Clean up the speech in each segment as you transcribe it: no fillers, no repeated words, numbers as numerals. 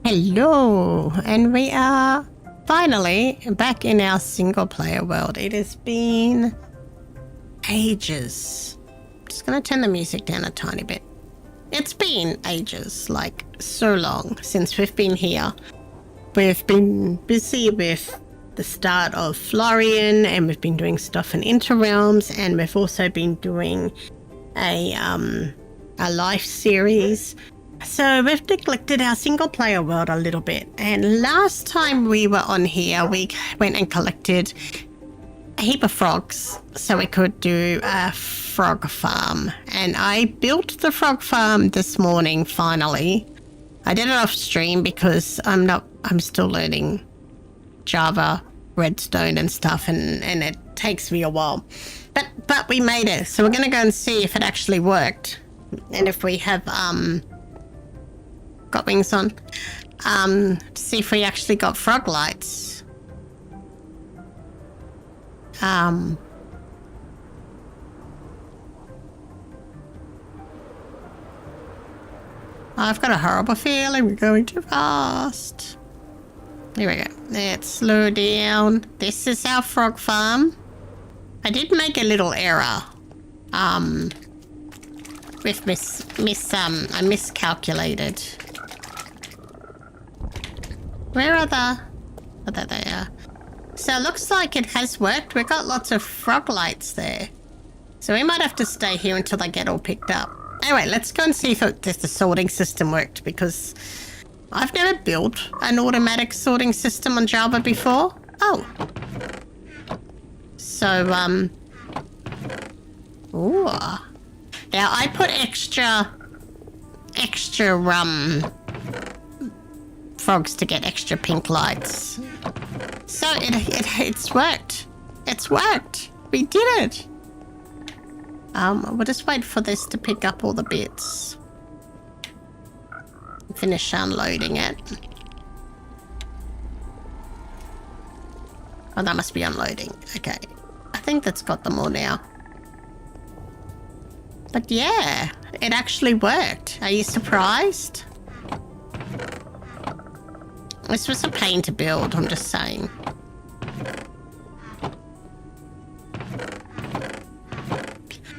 Hello, and we are finally back in our single-player world. It has been ages. Just gonna turn the music down a tiny bit. It's been ages, like so long since we've been here. We've been busy with the start of Florian, and we've been doing stuff in Interrealms, and we've also been doing a life series. So we've neglected our single player world a little bit, and last time we were on here we went and collected a heap of frogs so we could do a frog farm, and I built the frog farm this morning finally. I did it off stream because I'm still learning Java, Redstone and stuff, and it takes me a while, but we made it. So we're gonna go and see if it actually worked, and if we have got wings on, to see if we actually got frog lights. I've got a horrible feeling we're going too fast. Here we go. Let's slow down. This is our frog farm. I did make a little error. With I miscalculated. Where are the... Oh, there they are. So it looks like it has worked. We've got lots of frog lights there. So we might have to stay here until they get all picked up. Anyway, let's go and see if the sorting system worked, because I've never built an automatic sorting system on Java before. Oh. So, ooh. Now, I put extra, frogs to get extra pink lights. So it's worked. It's worked. We did it. We'll just wait for this to pick up all the bits. Finish unloading it. Oh, that must be unloading. Okay. I think that's got them all now. But yeah, it actually worked. Are you surprised? This was a pain to build, I'm just saying.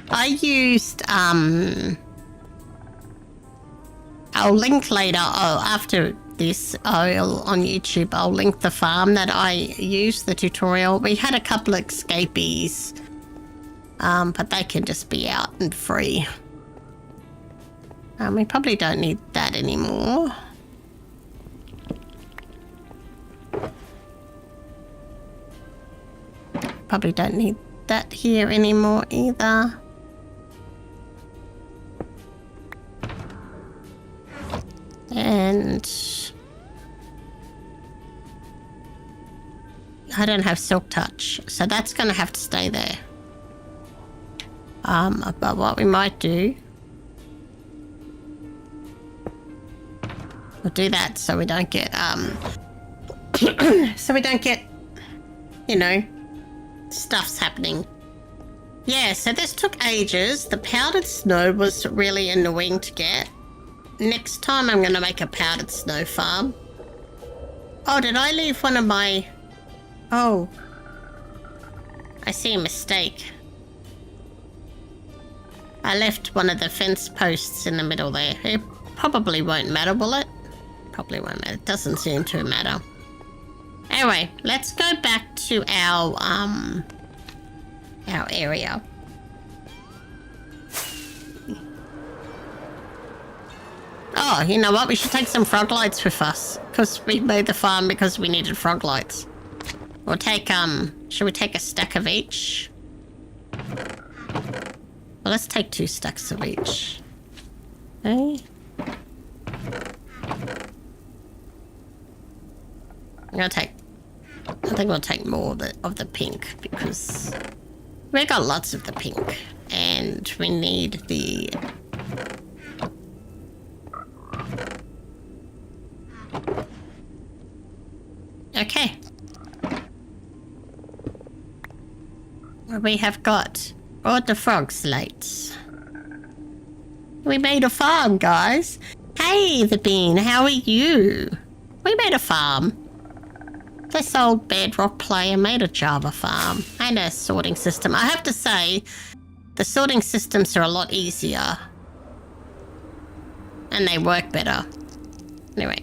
I used, I'll link later, after this, on YouTube, I'll link the farm that I used, the tutorial. We had a couple of escapees, but they can just be out and free. We probably don't need that anymore. Probably don't need that here anymore either. And I don't have silk touch, so that's gonna have to stay there. But what we might do, we'll do that so we don't get you know, stuff's happening. Yeah, so this took ages. The powdered snow was really annoying to get. Next time I'm gonna make a powdered snow farm. Oh, did I leave one of my... Oh. I see a mistake. I left one of the fence posts in the middle there. It probably won't matter, will it? Probably won't matter. It doesn't seem to matter. Anyway, let's go back to our area. Oh, you know what? We should take some frog lights with us, because we made the farm because we needed frog lights. We'll take, should we take a stack of each? Well, let's take 2 stacks of each. Okay. I think we'll take more of the pink, because we got lots of the pink, and we need the... Okay. We have got all the frog slates. We made a farm, guys. Hey, the bean, how are you? We made a farm. This old bedrock player made a Java farm and a sorting system. I have to say, the sorting systems are a lot easier. And they work better. Anyway.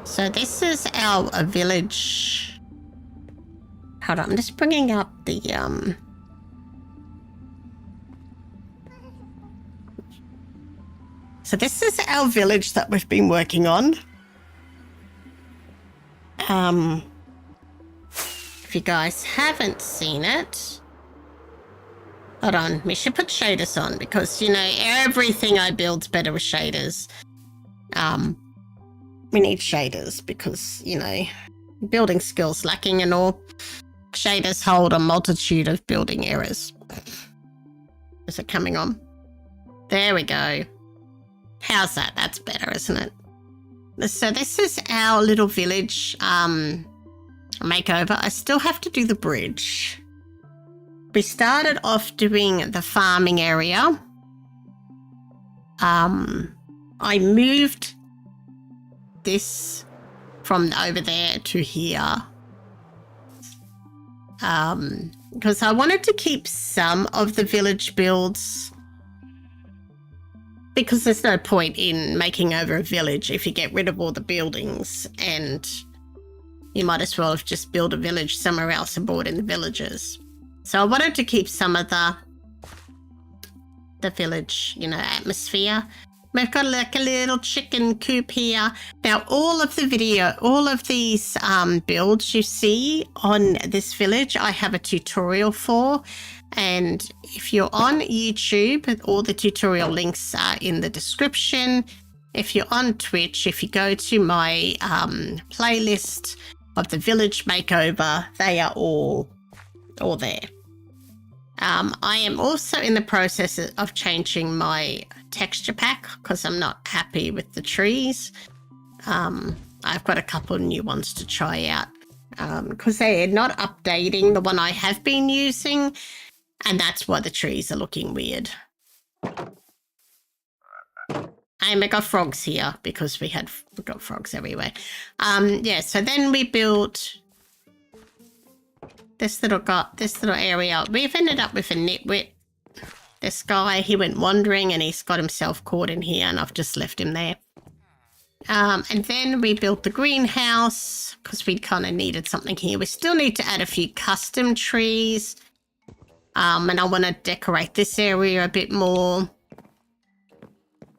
So this is our village. Hold on, I'm just bringing up the So this is our village that we've been working on. If you guys haven't seen it, hold on, we should put shaders on because, you know, everything I build's better with shaders. We need shaders because, you know, building skills lacking and all. Shaders hold a multitude of building errors. Is it coming on? There we go. How's that? That's better, isn't it? So this is our little village makeover. I still have to do the bridge. We started off doing the farming area. I moved this from over there to here. Because I wanted to keep some of the village builds because there's no point in making over a village if you get rid of all the buildings, and you might as well have just built a village somewhere else and brought in the villagers. So I wanted to keep some of the village, you know, atmosphere. We've got like a little chicken coop here. Now, all of these builds you see on this village, I have a tutorial for. And if you're on YouTube, all the tutorial links are in the description. If you're on Twitch, if you go to my playlist of the village makeover, they are all there. I am also in the process of changing my texture pack because I'm not happy with the trees. I've got a couple of new ones to try out because they're not updating the one I have been using, and that's why the trees are looking weird. And we got frogs here because we got frogs everywhere. Yeah, so then we built this little area. We've ended up with a nitwit. This guy, he went wandering and he's got himself caught in here, and I've just left him there. And then we built the greenhouse because we kind of needed something here. We still need to add a few custom trees. And I want to decorate this area a bit more.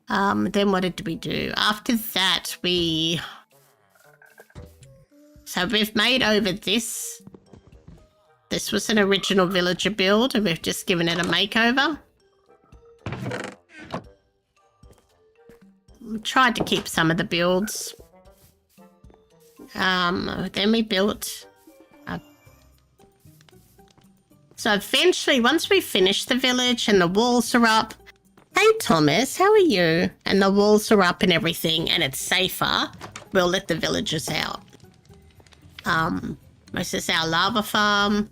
Then what did we do? After that, so we've made over this. This was an original villager build, and we've just given it a makeover. We tried to keep some of the builds. Then we built. So eventually, once we finish the village and the walls are up, hey Thomas, how are you? And the walls are up and everything, and it's safer, we'll let the villagers out. This is our lava farm.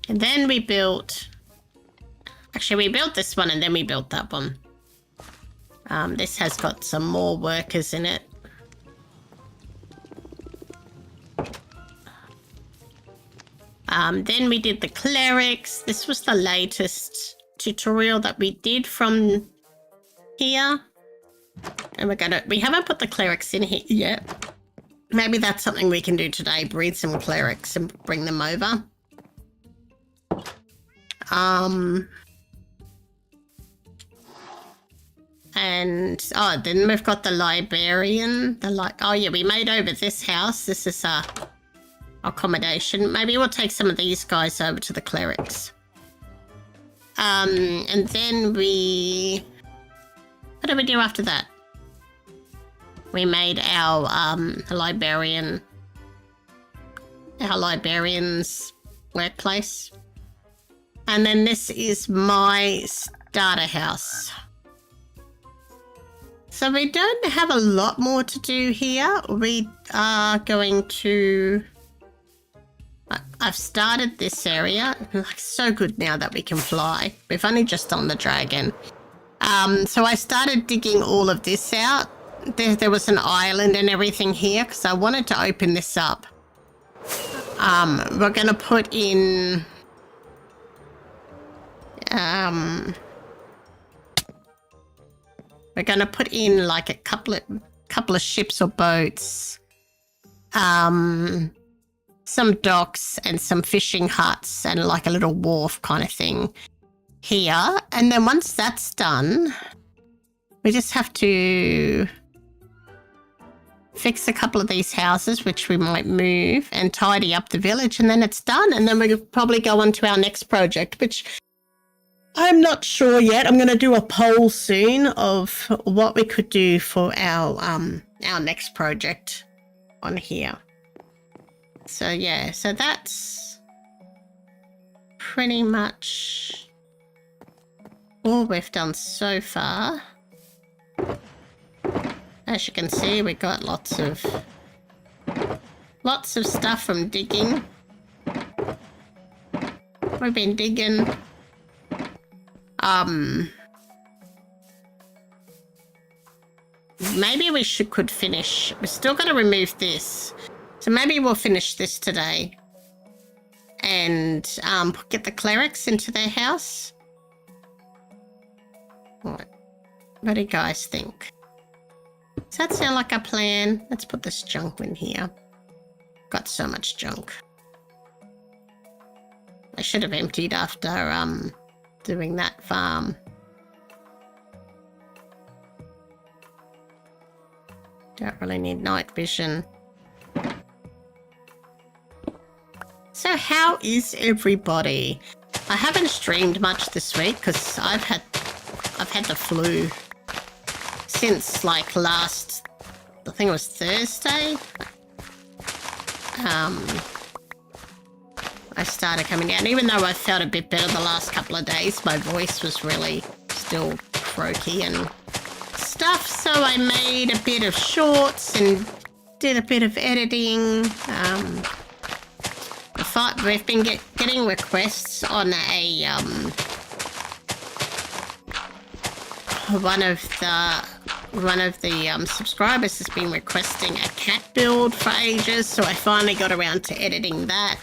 And then we built... Actually, we built this one and then we built that one. This has got some more workers in it. Then we did the clerics. This was the latest tutorial that we did from here. And we haven't put the clerics in here yet. Maybe that's something we can do today, breed some clerics and bring them over. And then we've got the librarian. Oh yeah, we made over this house. This is accommodation. Maybe we'll take some of these guys over to the clerics. And then what did we do after that? We made our librarian's workplace. And then this is my starter house. So we don't have a lot more to do here. We are going to... I've started this area. Like, so good now that we can fly. We've only just done the dragon. So I started digging all of this out. There was an island and everything here because I wanted to open this up. We're going to put in... we're going to put in like a couple of ships or boats. Some docks and some fishing huts and like a little wharf kind of thing here. And then once that's done, we just have to fix a couple of these houses, which we might move, and tidy up the village, and then it's done. And then we'll probably go on to our next project, which I'm not sure yet. I'm going to do a poll soon of what we could do for our next project on here. So yeah, so that's pretty much all we've done so far. As you can see, we got lots of stuff from digging. We've been digging. Maybe we could finish. We're still going to remove this. So maybe we'll finish this today. And get the clerics into their house. What do you guys think? Does that sound like a plan? Let's put this junk in here. Got so much junk. I should have emptied after doing that farm. Don't really need night vision. So how is everybody? I haven't streamed much this week because I've had the flu since like last, I think it was Thursday. I started coming down. Even though I felt a bit better the last couple of days, my voice was really still croaky and stuff. So I made a bit of shorts and did a bit of editing. We've been getting requests on a one of the subscribers has been requesting a cat build for ages, so I finally got around to editing that.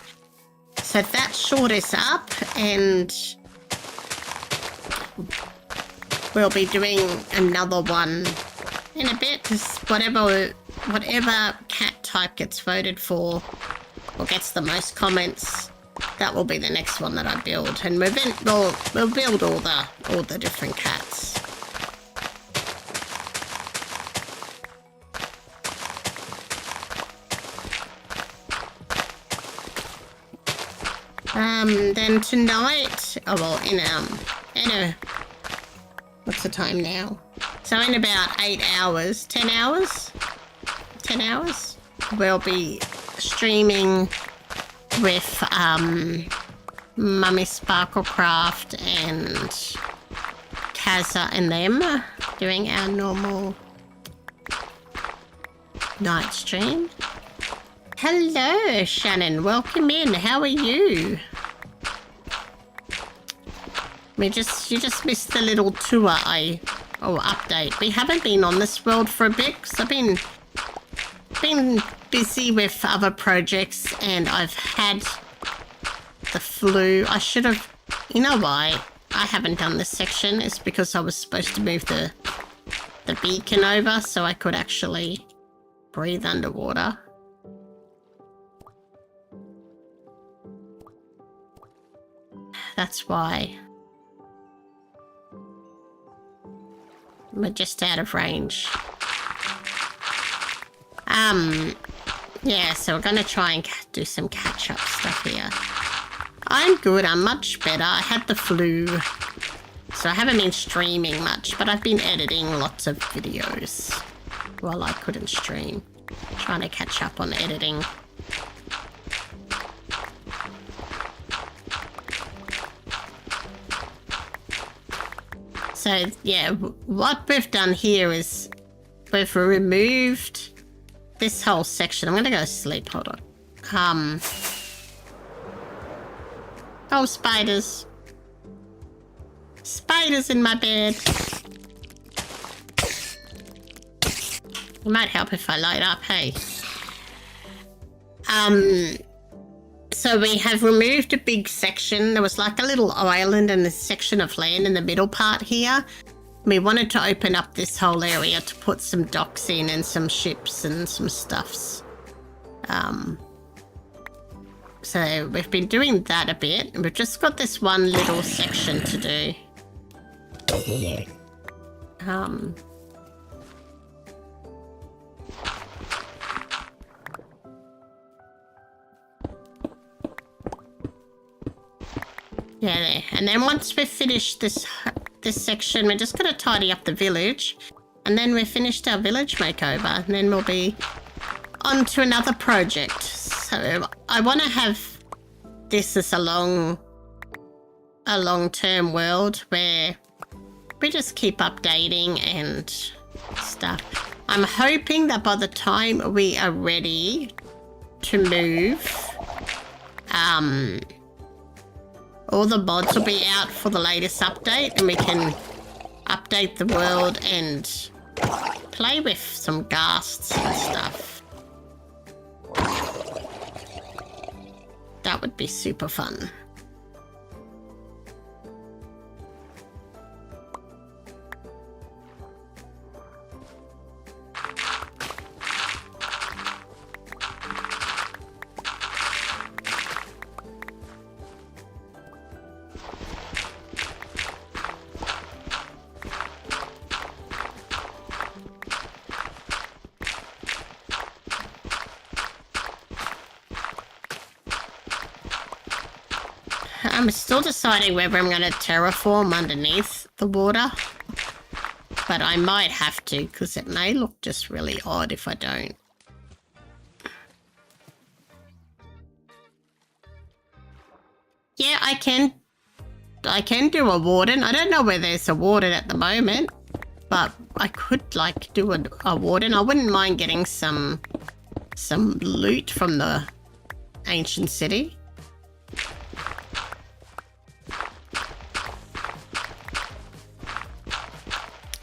So that short is up, and we'll be doing another one in a bit. Because whatever cat type gets voted for or gets the most comments, that will be the next one that I build, and we'll build all the different cats. Then tonight, what's the time now? So in about 10 hours, we'll be streaming with Mummy Sparklecraft and Kazza and them doing our normal night stream. Hello, Shannon. Welcome in. How are you? You just missed the little tour update. We haven't been on this world for a bit because I've been busy with other projects and I've had the flu. I should have... You know why I haven't done this section? It's because I was supposed to move the beacon over so I could actually breathe underwater. That's why. We're just out of range. Yeah, so we're going to try and do some catch-up stuff here. I'm good. I'm much better. I had the flu, so I haven't been streaming much, but I've been editing lots of videos while I couldn't stream. Trying to catch up on editing. So, yeah, what we've done here is we've removed this whole section. I'm going to go sleep. Hold on. Oh, spiders. Spiders in my bed. It might help if I light up, hey. So we have removed a big section. There was like a little island and a section of land in the middle part here. We wanted to open up this whole area to put some docks in and some ships and some stuffs. So we've been doing that a bit. We've just got this one little section to do. Yeah, there. And then once we've finished this section, we're just going to tidy up the village. And then we've finished our village makeover. And then we'll be on to another project. So I want to have this as a long-term world where we just keep updating and stuff. I'm hoping that by the time we are ready to move, all the mods will be out for the latest update and we can update the world and play with some ghasts and stuff. That would be super fun. I'm still deciding whether I'm going to terraform underneath the water, but I might have to because it may look just really odd if I don't. Yeah, I can do a warden. I don't know where there's a warden at the moment, but I could like do a warden. I wouldn't mind getting some loot from the ancient city.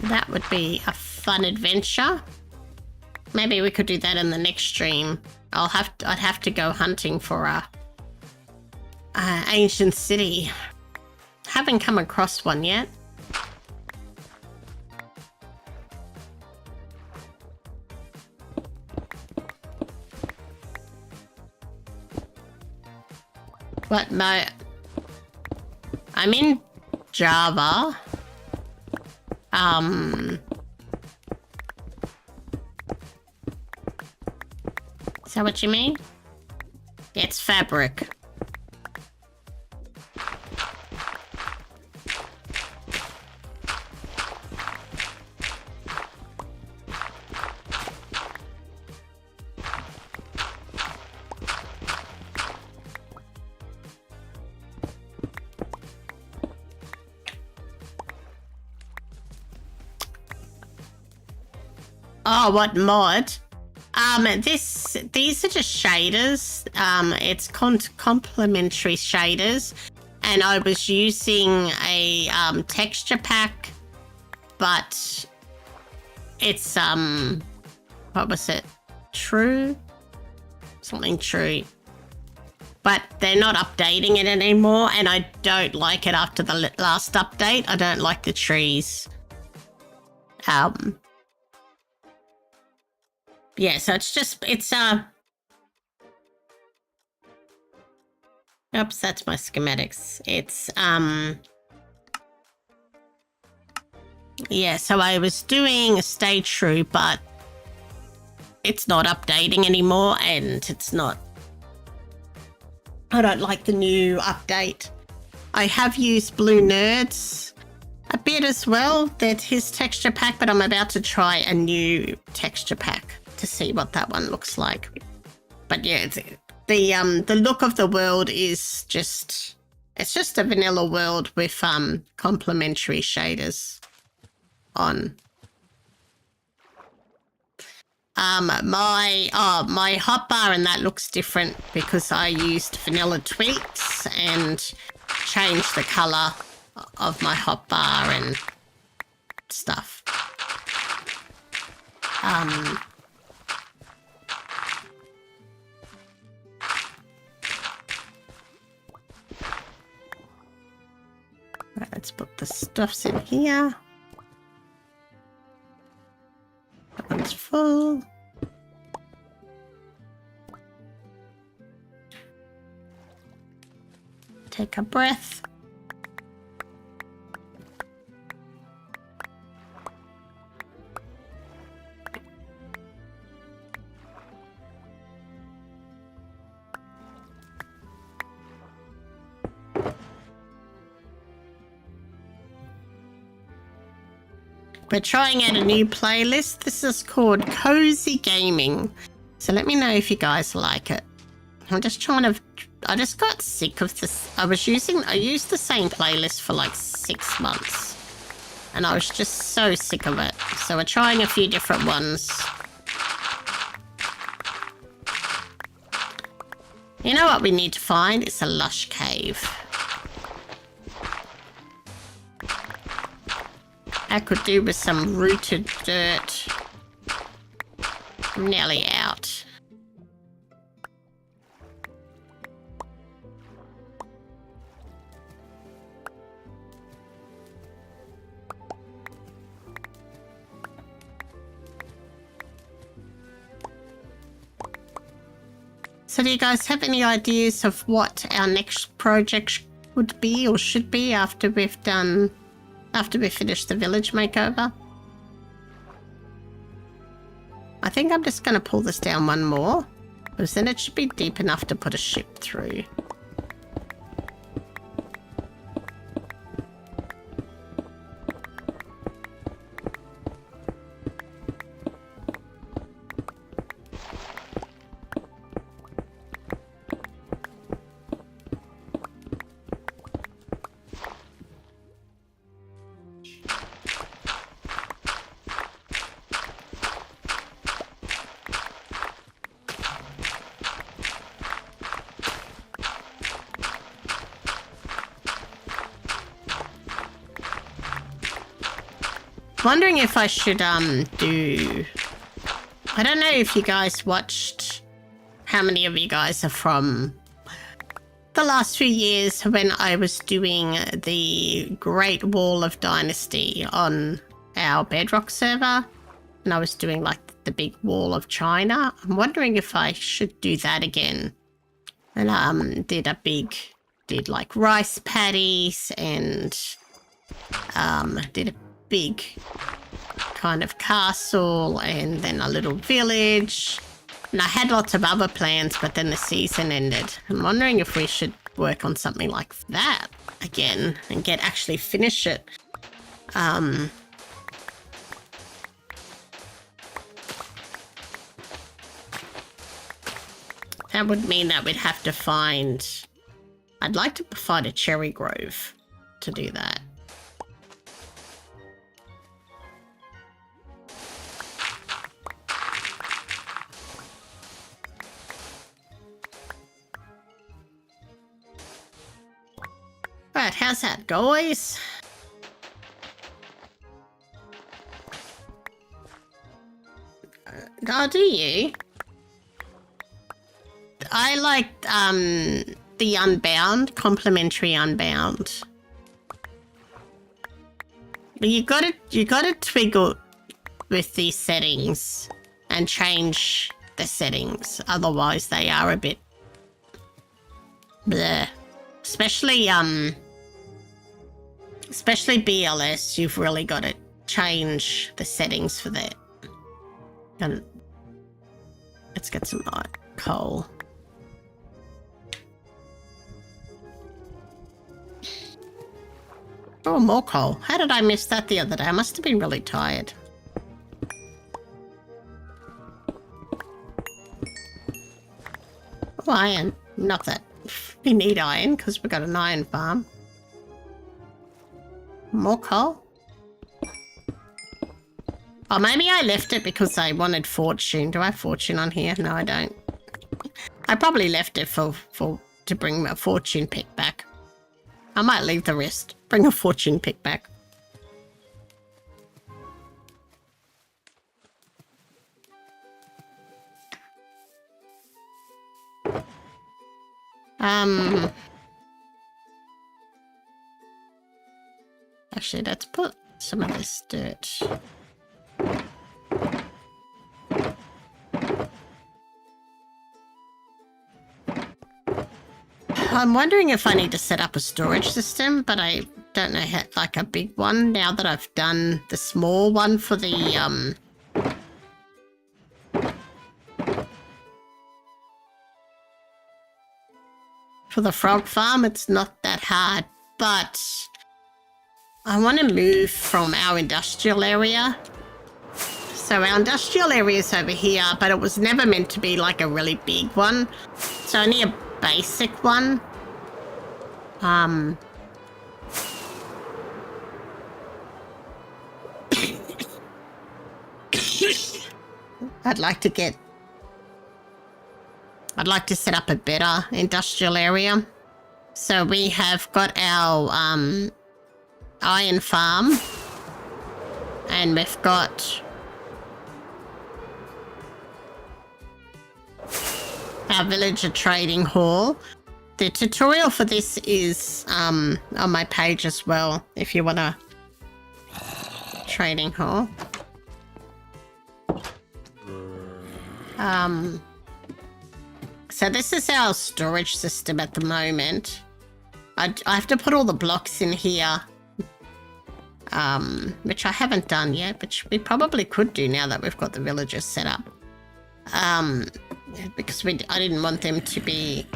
That would be a fun adventure. Maybe we could do that in the next stream. I'd have to go hunting for a ancient city. Haven't come across one yet. But I'm in Java. Is that what you mean? It's fabric. Oh, what mod? These are just shaders. It's complementary shaders, and I was using a texture pack, but it's what was it? True? Something true. But they're not updating it anymore, and I don't like it after the last update. I don't like the trees. Yeah, so it's oops, that's my schematics. It's yeah, so I was doing Stay True, but it's not updating anymore, and it's not, I don't like the new update. I have used Blue Nerds a bit as well. That's his texture pack, but I'm about to try a new texture pack to see what that one looks like. But yeah, the look of the world is just, it's just a vanilla world with complementary shaders on. My hotbar and that looks different because I used vanilla tweaks, and change the colour of my hotbar and stuff. Right, let's put the stuffs in here. That one's full. Take a breath. We're trying out a new playlist. This is called Cozy Gaming. So let me know if you guys like it. I'm just trying to... I just got sick of this. I used the same playlist for like 6 months. And I was just so sick of it. So we're trying a few different ones. You know what we need to find? It's a lush cave. I could do with some rooted dirt. I'm nearly out. So do you guys have any ideas of what our next project would be or should be after we finish the village makeover? I think I'm just going to pull this down one more, because then it should be deep enough to put a ship through. Wondering if I should do... I don't know if you guys watched... How many of you guys are from the last few years when I was doing the Great Wall of Dynasty on our Bedrock server, and I was doing like the big wall of China. I'm wondering if I should do that again. And did like rice paddies and did a big kind of castle and then a little village. And I had lots of other plans, but then the season ended. I'm wondering if we should work on something like that again and actually finish it. That would mean that we'd have to find... I'd like to find a cherry grove to do that. Right, how's that, guys? Oh, do you? I like the Unbound, complimentary Unbound. But you gotta twiggle with these settings and change the settings. Otherwise, they are a bit bleh. Especially BLS, you've really got to change the settings for that. And let's get some coal. Oh, more coal. How did I miss that the other day? I must have been really tired. Oh, iron. Not that we need iron, because we've got an iron farm. More coal? Oh, maybe I left it because I wanted fortune. Do I have fortune on here? No, I don't. I probably left it to bring my fortune pick back. I might leave the rest. Bring a fortune pick back. Actually, let's put some of this dirt. I'm wondering if I need to set up a storage system, but I don't know how, like a big one, now that I've done the small one for the, for the frog farm. It's not that hard, but I want to move from our industrial area. So our industrial area is over here, but it was never meant to be like a really big one. It's only a basic one. I'd like to set up a better industrial area. So we have got our iron farm, and we've got our villager trading hall. The tutorial for this is on my page as well, if you want a trading hall. So this is our storage system at the moment. I have to put all the blocks in here, which I haven't done yet, which we probably could do now that we've got the villagers set up. Because I didn't want them to be...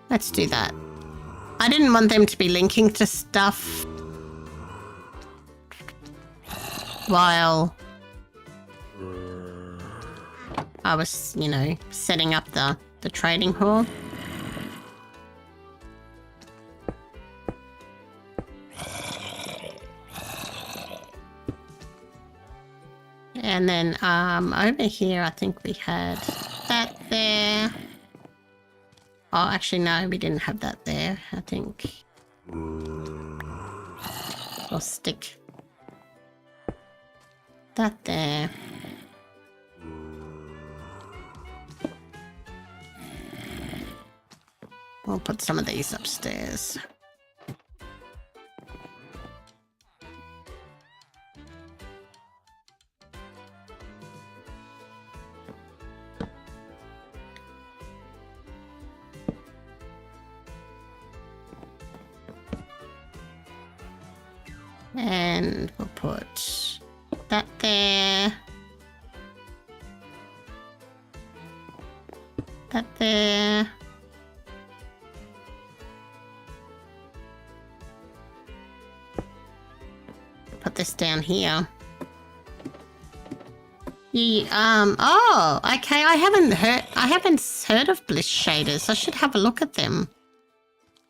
Let's do that. I didn't want them to be linking to stuff while I was, you know, setting up the trading hall. And then over here, I think we had that there. Oh, actually, no, we didn't have that there, I think. I'll stick that there. We'll put some of these upstairs. And we'll put that there. That there. Put this down here. Oh, okay, I haven't heard of bliss shaders. I should have a look at them.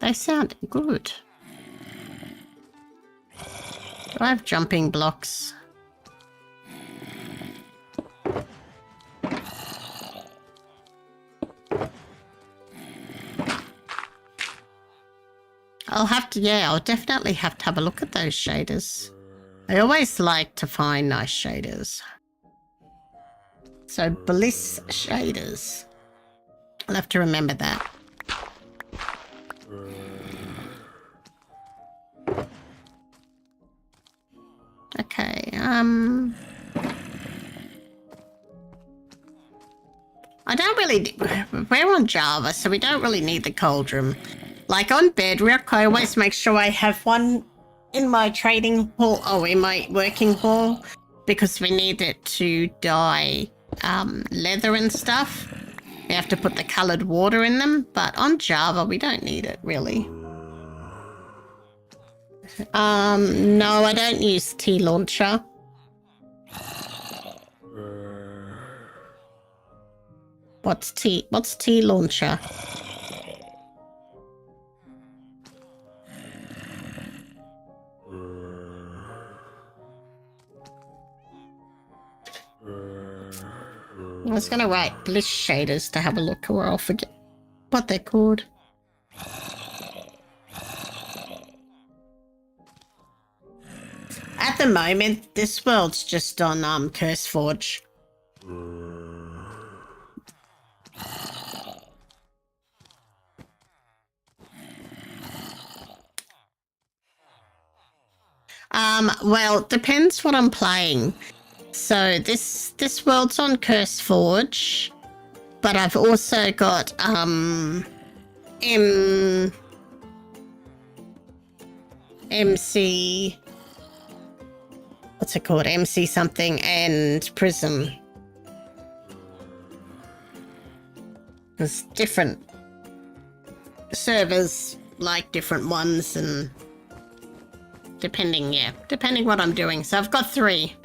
They sound good. Do I have jumping blocks? I'll definitely have to have a look at those shaders. I always like to find nice shaders. So, bliss shaders. I'll have to remember that. Okay, I don't really... We're on Java, so we don't really need the cauldron. Like on Bedrock, I always make sure I have one in my trading hall, in my working hall, because we need it to dye leather and stuff. We have to put the coloured water in them, but on Java, we don't need it, really. No, I don't use tea launcher. What's tea launcher? I was gonna write bliss shaders to have a look, or I'll forget what they're called. At the moment, this world's just on Curse Forge. Well, depends what I'm playing. So this world's on Curse Forge, but I've also got MC, what's it called? MC something and Prism. There's different servers like different ones, and depending what I'm doing. So I've got 3.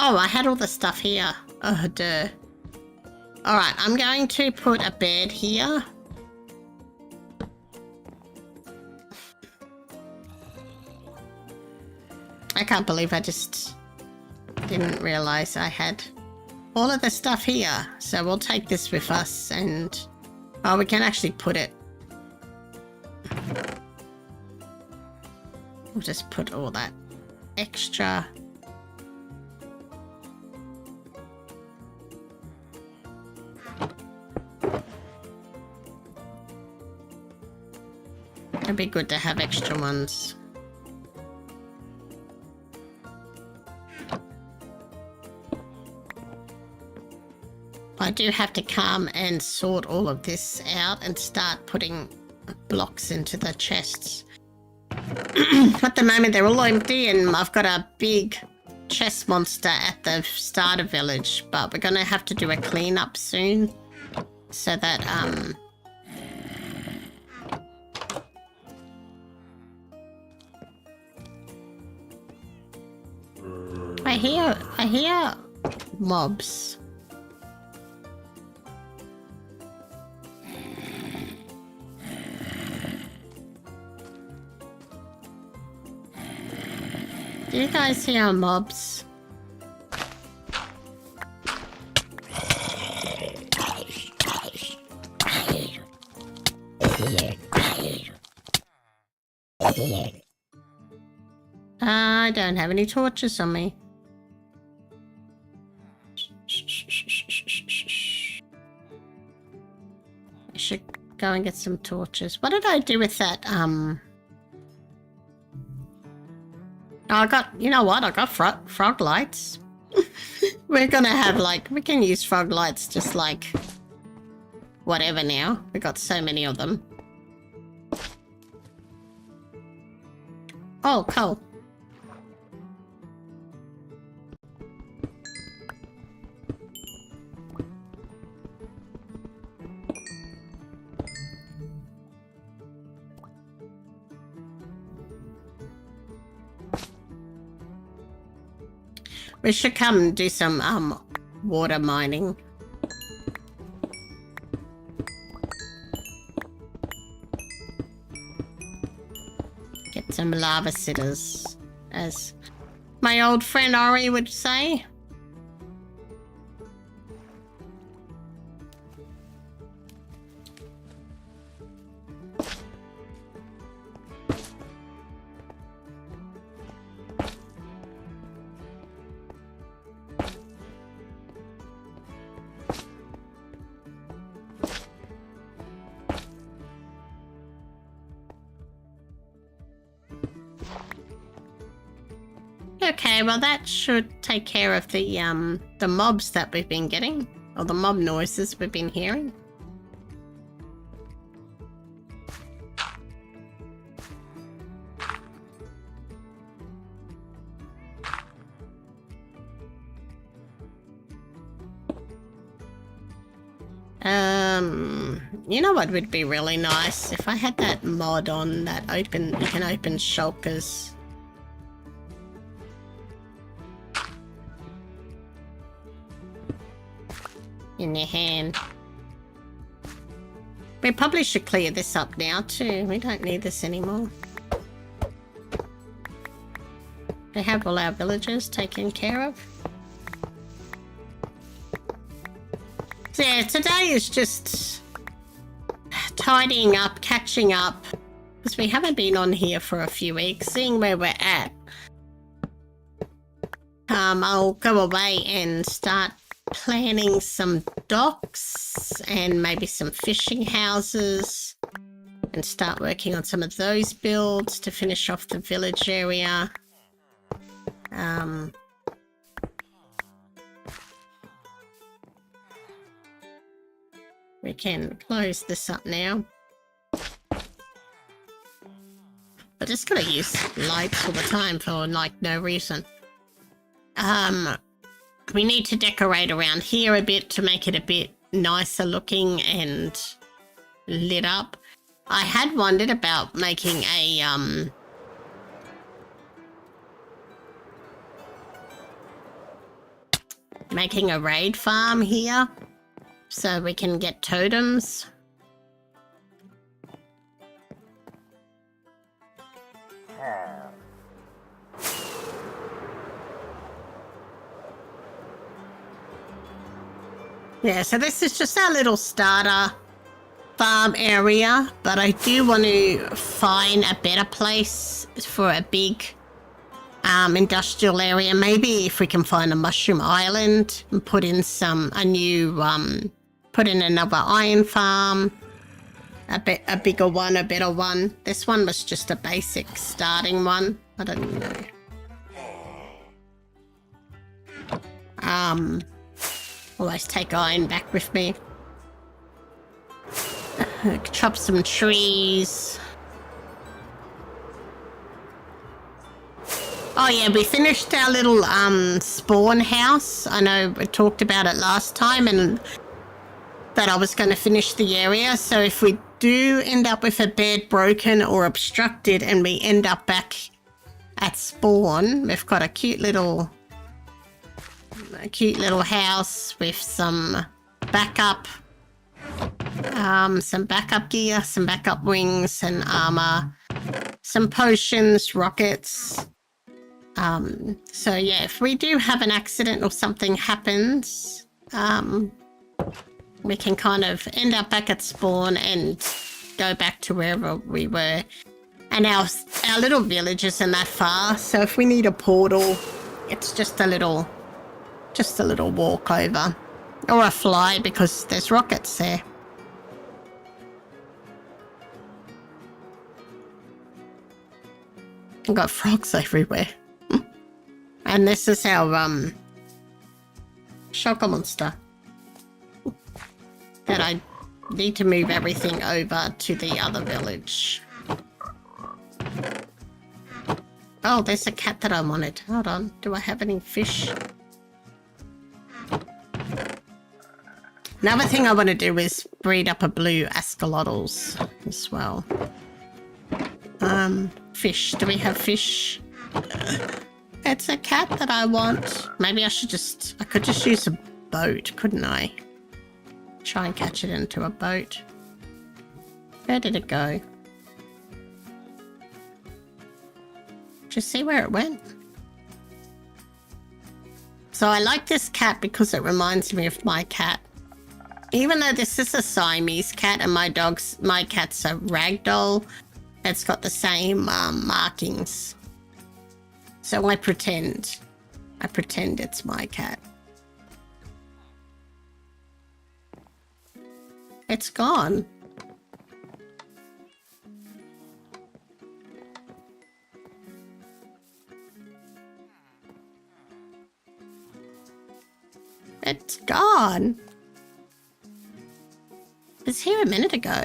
Oh, I had all the stuff here. Oh, duh. Alright, I'm going to put a bed here. I can't believe I just didn't realize I had all of the stuff here. So we'll take this with us and... Oh, we can actually put it... We'll just put all that extra... It'd be good to have extra ones. I do have to come and sort all of this out and start putting blocks into the chests. At the moment they're all empty, and I've got a big chest monster at the starter village, but we're gonna have to do a cleanup soon so that I hear mobs. Do you guys hear mobs? I don't have any torches on me. I should go and get some torches. What did I do with that? I got, you know what? I got frog lights. We're gonna have we can use frog lights just like whatever now. We got so many of them. Oh, cool. We should come and do some water mining. Get some lava sitters, as my old friend Ori would say. Okay, well that should take care of the mobs that we've been getting, or the mob noises we've been hearing. You know what would be really nice? If I had that mod on that you can open shulkers. In your hand. We probably should clear this up now too. We don't need this anymore. We have all our villagers taken care of. So yeah, today is just tidying up, catching up, Because we haven't been on here for a few weeks, seeing where we're at. I'll go away and start planning some docks and maybe some fishing houses and start working on some of those builds to finish off the village area. We can close this up now. I just gotta use lights all the time for like no reason. We need to decorate around here a bit to make it a bit nicer looking and lit up. I had wondered about making a raid farm here so we can get totems. Yeah, so this is just our little starter farm area, but I do want to find a better place for a big industrial area. Maybe if we can find a mushroom island and put in put in another iron farm, a bigger one, a better one. This one was just a basic starting one. I don't know. Always take iron back with me. Chop some trees. Oh yeah, we finished our little spawn house. I know we talked about it last time and that I was going to finish the area. So if we do end up with a bed broken or obstructed and we end up back at spawn, we've got a cute little house with some backup gear, some backup wings and armor, some potions, rockets. So yeah, if we do have an accident or something happens, we can kind of end up back at spawn and go back to wherever we were. And our little village isn't that far, so if we need a portal, it's just a little walk over. Or a fly, because there's rockets there. I've got frogs everywhere. And this is our shocker monster. That I need to move everything over to the other village. Oh, there's a cat that I wanted. Hold on. Do I have any fish? Another thing I want to do is breed up a blue ascalotls as well. Fish. Do we have fish? It's a cat that I want. Maybe I could just use a boat, couldn't I? Try and catch it into a boat. Where did it go? Did you see where it went? So I like this cat because it reminds me of my cat. Even though this is a Siamese cat and my cat's a ragdoll, it's got the same markings. So I pretend it's my cat. It's gone. It's gone. It was here a minute ago.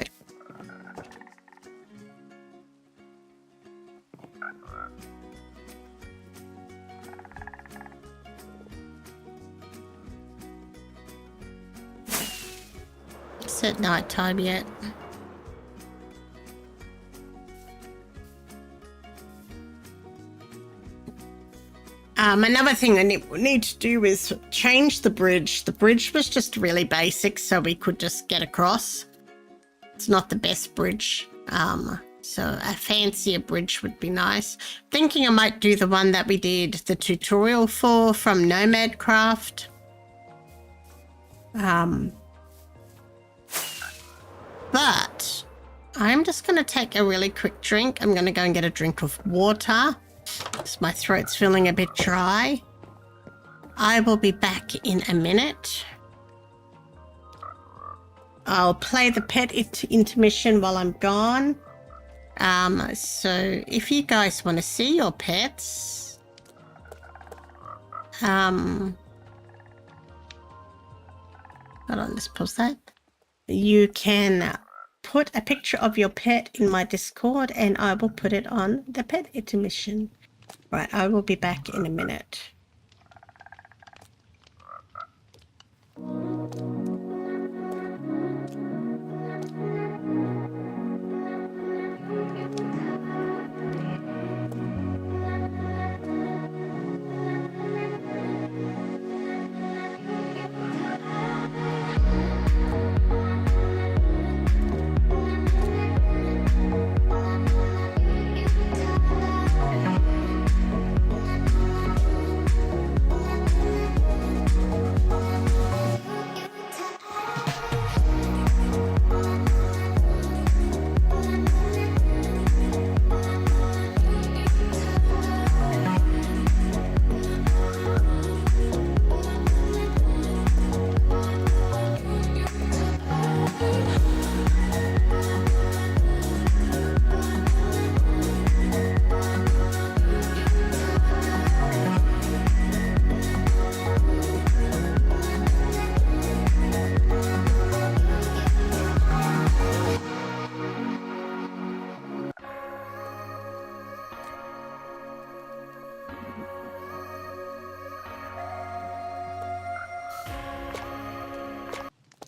It's at night time yet. Another thing I need to do is change the bridge. The bridge was just really basic, so we could just get across. It's not the best bridge, so a fancier bridge would be nice. Thinking I might do the one that we did the tutorial for from Nomad Craft. But I'm just going to take a really quick drink. I'm going to go and get a drink of water because my throat's feeling a bit dry. I will be back in a minute. I'll play the pet intermission while I'm gone. So if you guys want to see your pets, hold on, let's pause that. You can put a picture of your pet in my Discord and I will put it on the pet intermission. Right, I will be back in a minute.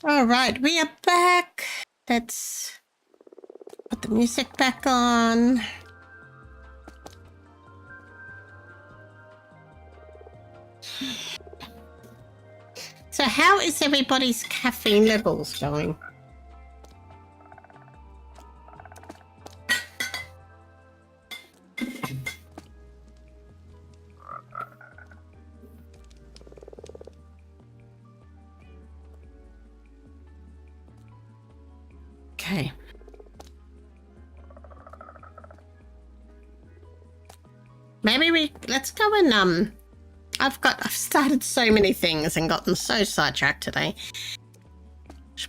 All right, we are back. Let's put the music back on. So how is everybody's caffeine levels going? Okay. Maybe let's go and I've started so many things and gotten so sidetracked today.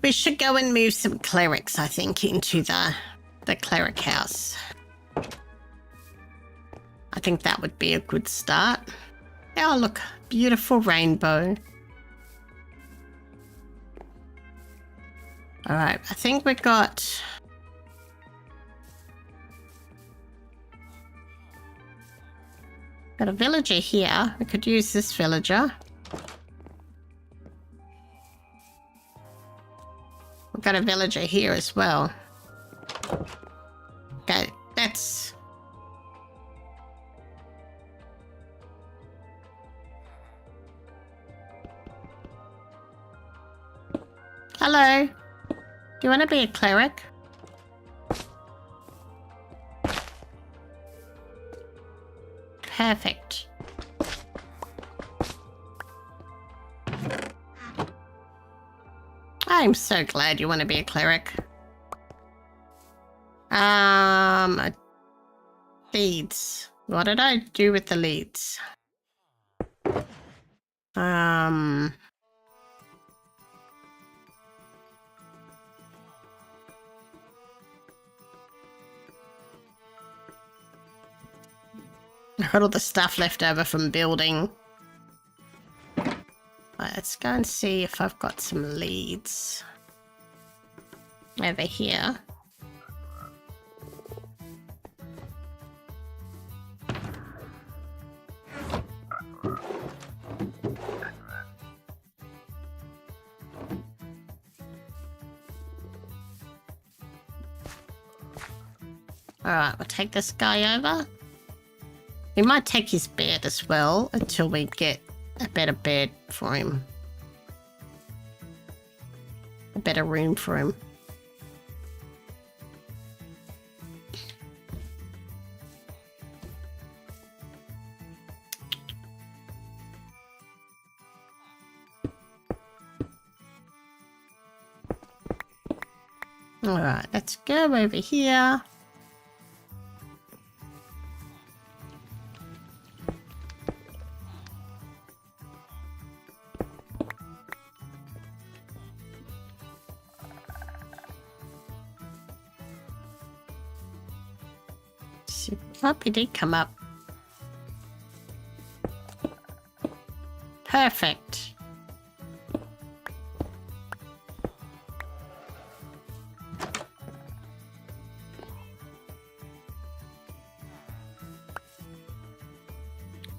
We should go and move some clerics, I think, into the cleric house. I think that would be a good start. Oh, look, beautiful rainbow. All right, I think we got... Got a villager here. We could use this villager. We've got a villager here as well. Okay, that's... Hello. Do you want to be a cleric? Perfect. I'm so glad you want to be a cleric. Leads. What did I do with the leads? I got all the stuff left over from building. Right, let's go and see if I've got some leads over here. Alright, we'll take this guy over. We might take his bed as well until we get a better bed for him. A better room for him. Alright, let's go over here. Oh, he did come up. Perfect.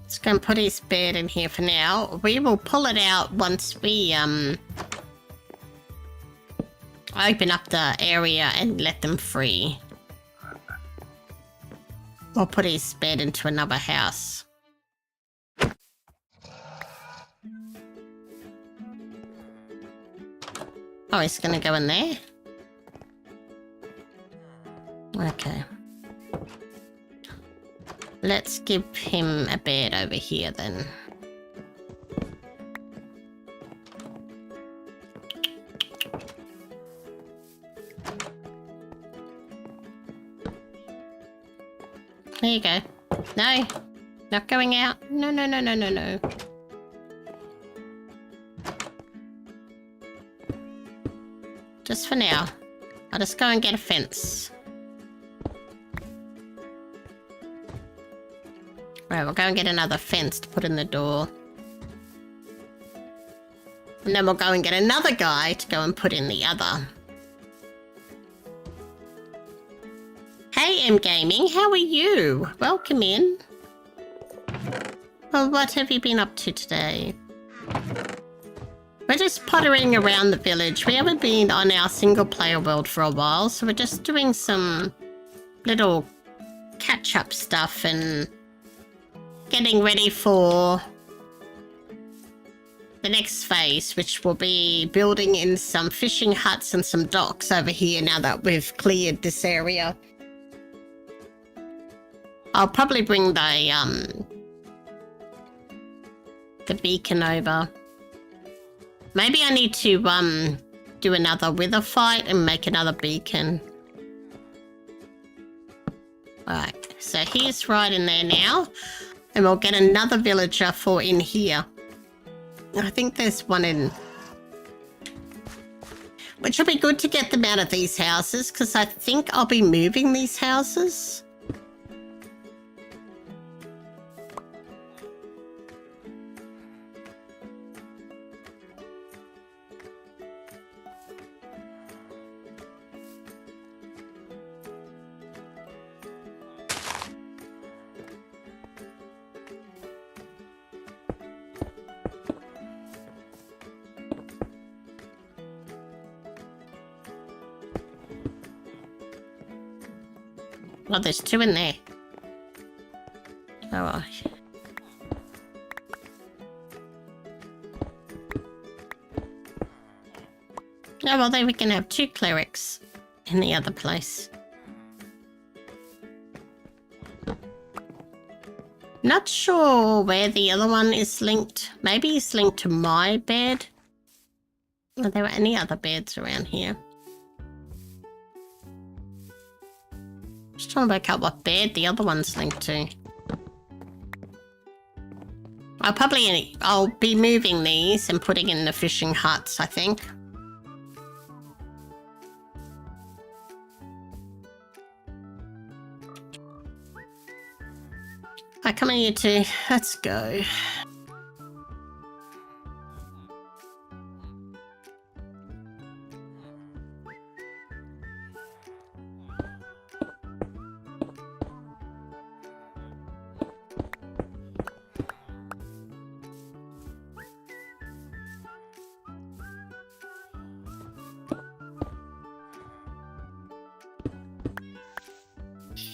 Let's go and put his bed in here for now. We will pull it out once we open up the area and let them free. Or put his bed into another house. Oh, he's gonna go in there? Okay. Let's give him a bed over here then. There you go. No, not going out. No, no, no, no, no, no. Just for now. I'll just go and get a fence. Right, we'll go and get another fence to put in the door. And then we'll go and get another guy to go and put in the other. Hey, M Gaming, how are you? Welcome in. Well, what have you been up to today? We're just pottering around the village. We haven't been on our single-player world for a while, so we're just doing some little catch-up stuff and getting ready for the next phase, which will be building in some fishing huts and some docks over here now that we've cleared this area. I'll probably bring the beacon over. Maybe I need to do another wither fight and make another beacon. Alright, so he's right in there now. And we'll get another villager for in here. I think there's one in... Which will be good to get them out of these houses, because I think I'll be moving these houses. Well, there's two in there. Oh well. Oh well, then we can have two clerics in the other place. Not sure where the other one is linked. Maybe it's linked to my bed. Are there any other beds around here? Just trying to work out what bed the other one's linked to. I'll be moving these and putting in the fishing huts, I think. Right, come on you two. Let's go.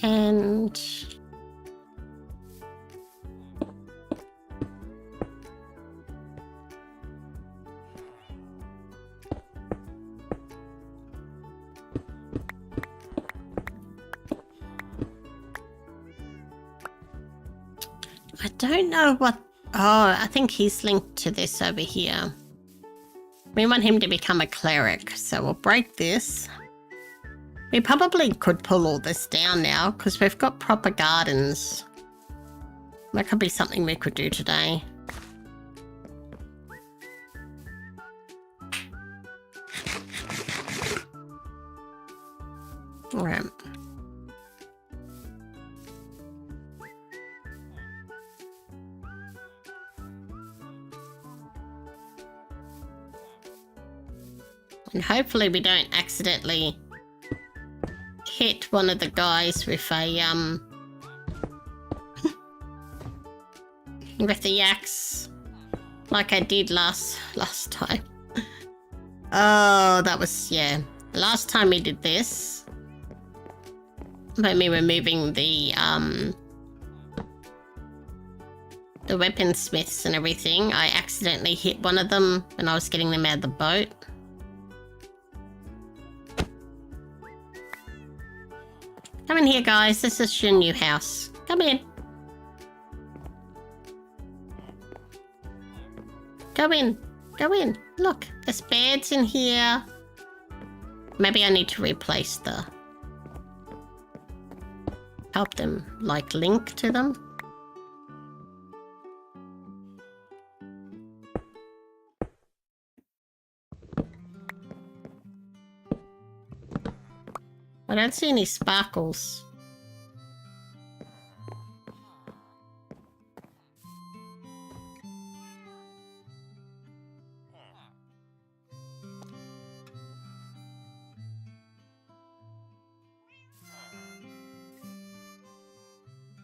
And I don't know what... Oh, I think he's linked to this over here. We want him to become a cleric, so we'll break this. We probably could pull all this down now because we've got proper gardens. That could be something we could do today. Alright. And hopefully we don't accidentally hit one of the guys with a, with the axe, like I did last time. Oh, that was, yeah. Last time we did this, when we were moving the weaponsmiths and everything, I accidentally hit one of them when I was getting them out of the boat. Come in here, guys. This is your new house. Come in. Go in. Go in. Look, there's beds in here. Maybe I need to replace the... help them, like, link to them. I don't see any sparkles.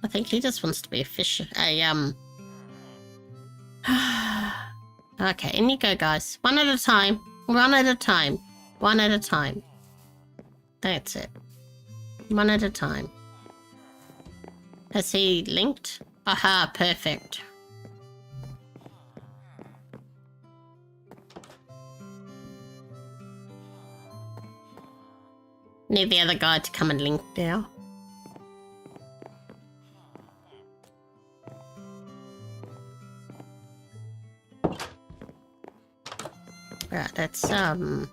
I think he just wants to be a fish. Okay, in you go, guys. One at a time. One at a time. One at a time. That's it. One at a time. Has he linked? Aha, perfect. Need the other guy to come and link now. Right, that's okay.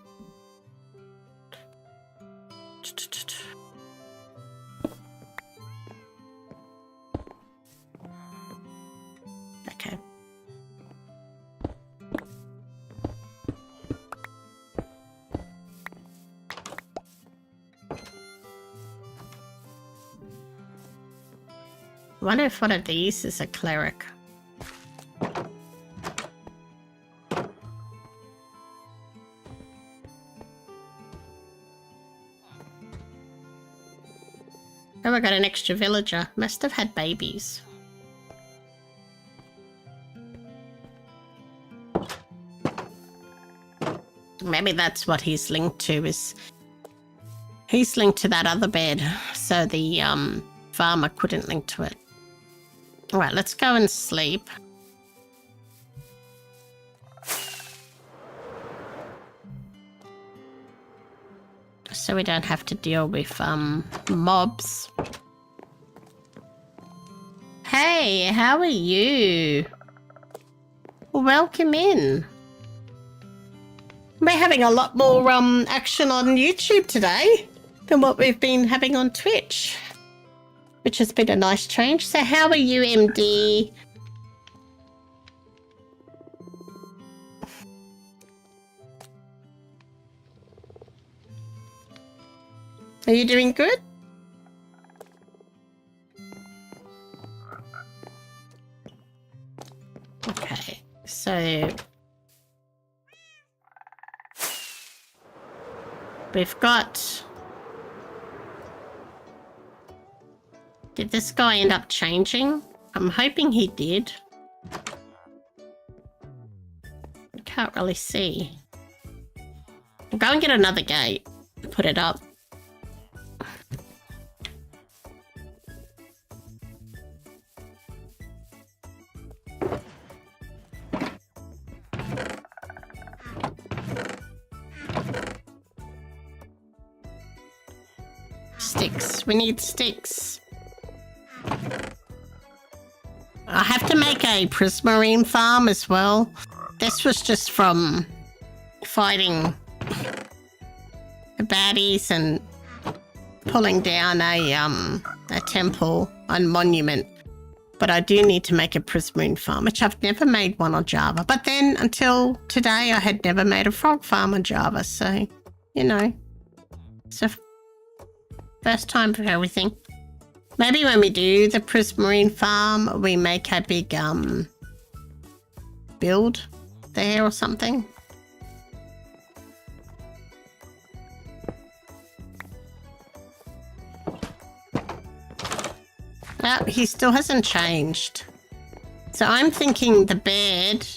I wonder if one of these is a cleric. Oh, I got an extra villager. Must have had babies. Maybe that's what he's linked to, is he's linked to that other bed, so the farmer couldn't link to it. Alright, let's go and sleep. So we don't have to deal with mobs. Hey, how are you? Welcome in. We're having a lot more action on YouTube today than what we've been having on Twitch, which has been a nice change. So how are you, MD? Are you doing good? Okay, so we've got... Did this guy end up changing? I'm hoping he did. I can't really see. I'll go and get another gate. Put it up. Sticks. We need sticks. I have to make a prismarine farm as well. This was just from fighting the baddies and pulling down a temple on Monument. But I do need to make a prismarine farm, which I've never made one on Java. But then until today, I had never made a frog farm on Java. So, you know, it's a first time for everything. Maybe when we do the prismarine farm, we make a big build there or something. Oh, he still hasn't changed. So I'm thinking the bed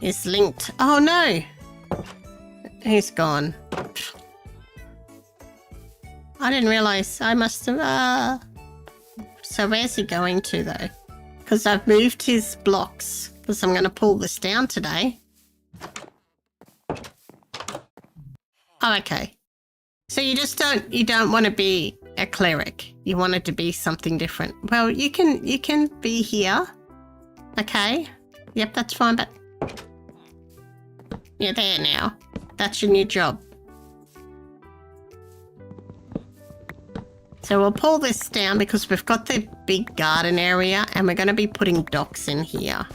is linked. Oh no! He's gone. I didn't realise. I must have... So where's he going to though? Because I've moved his blocks. Because I'm going to pull this down today. Oh, okay. So you don't want to be a cleric. You want it to be something different. Well, you can be here. Okay. Yep, that's fine, but you're there now. That's your new job. So we'll pull this down because we've got the big garden area and we're going to be putting docks in here.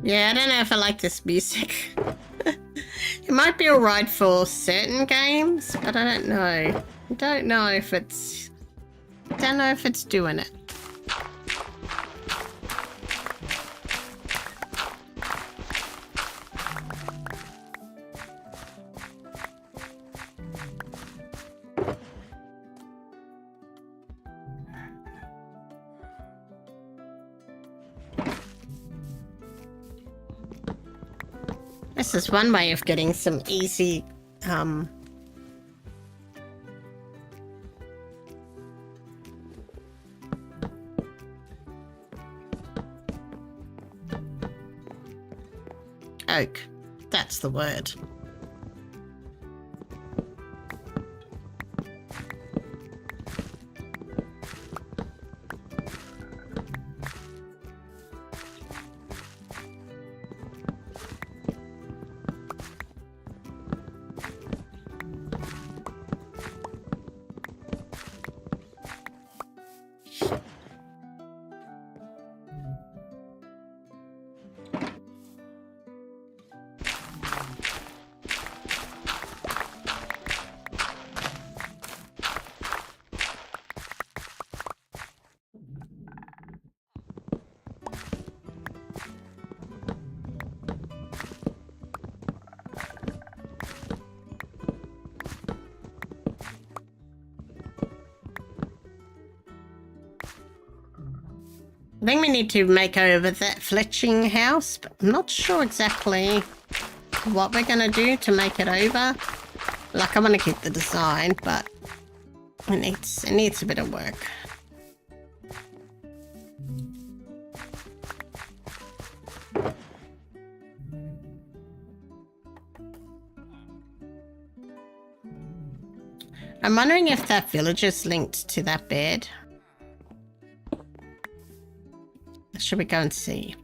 Yeah, I don't know if I like this music. It might be alright for certain games, but I don't know. I don't know if it's doing it. This is one way of getting some easy, oak. That's the word. I think we need to make over that fletching house, but I'm not sure exactly what we're going to do to make it over. Like, I want to keep the design, but it needs a bit of work. I'm wondering if that village is linked to that bed. Should we go and see?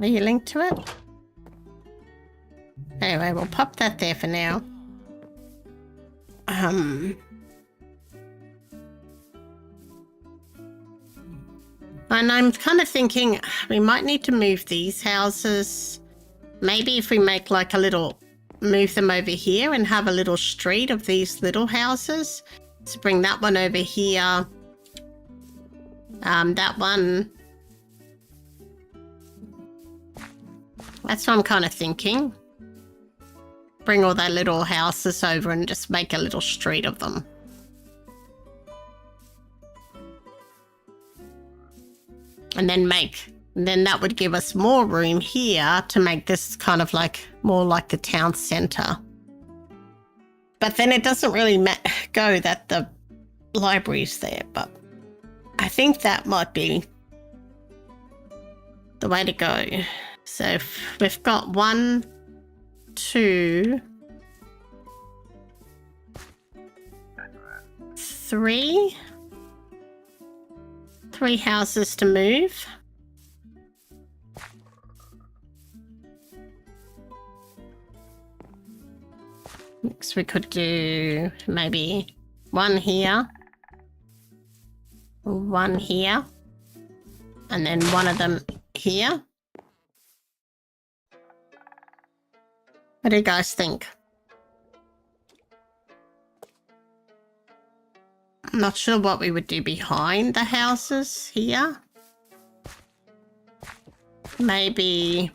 Are you linked to it? Anyway, we'll pop that there for now. And I'm kind of thinking we might need to move these houses. Maybe if we make like a little, move them over here and have a little street of these little houses. So bring that one over here. That one. That's what I'm kind of thinking. Bring all their little houses over and just make a little street of them. And then that would give us more room here to make this kind of like more like the town centre. But then it doesn't really go that the library's there, but I think that might be the way to go. So we've got 1, 2, 3 houses to move. Next we could do maybe 1 here, 1 here, and then one of them here. What do you guys think? I'm not sure what we would do behind the houses here. Maybe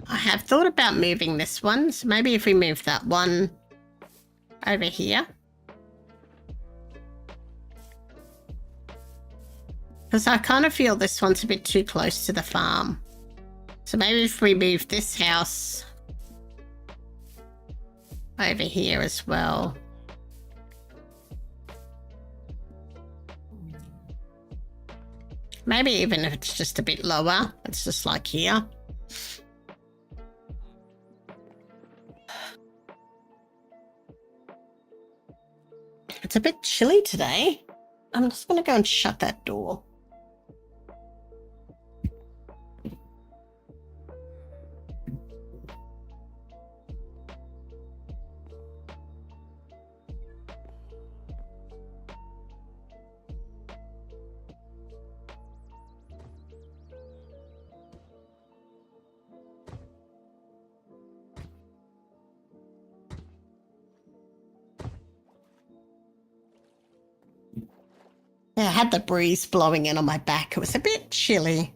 I have thought about moving this one, so maybe if we move that one over here. Because I kind of feel this one's a bit too close to the farm. So maybe if we move this house over here as well. Maybe even if it's just a bit lower, it's just like here. It's a bit chilly today. I'm just going to go and shut that door. Yeah, I had the breeze blowing in on my back. It was a bit chilly.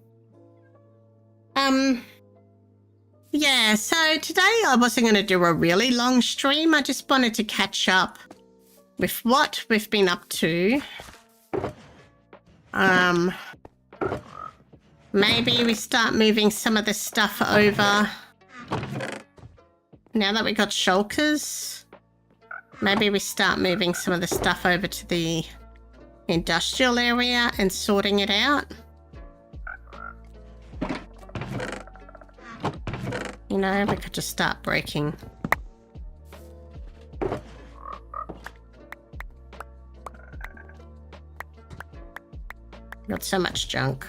Yeah, so today I wasn't going to do a really long stream. I just wanted to catch up with what we've been up to. Maybe we start moving some of the stuff over. Now that we got shulkers, maybe we start moving some of the stuff over to the industrial area and sorting it out. You know, we could just start breaking. Got so much junk.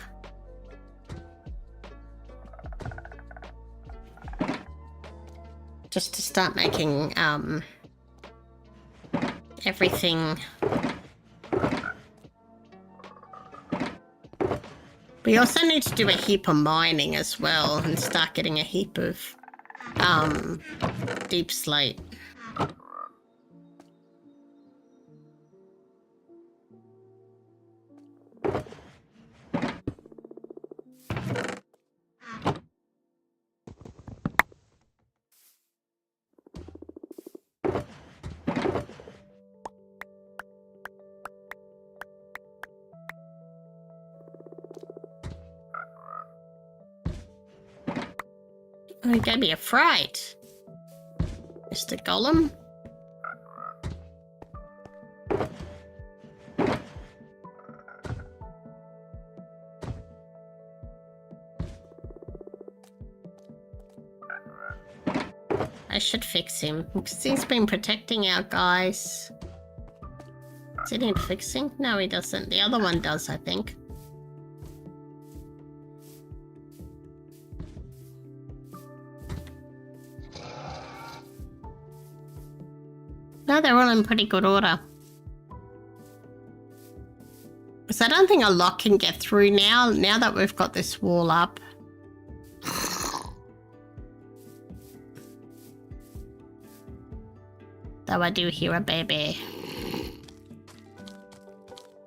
Just to start making everything. We also need to do a heap of mining as well and start getting a heap of deep slate. Oh, you gave me a fright, Mr. Golem. I should fix him, because he's been protecting our guys. Does he need fixing? No, he doesn't. The other one does, I think. No, they're all in pretty good order. So I don't think a lock can get through now that we've got this wall up. Though I do hear a baby.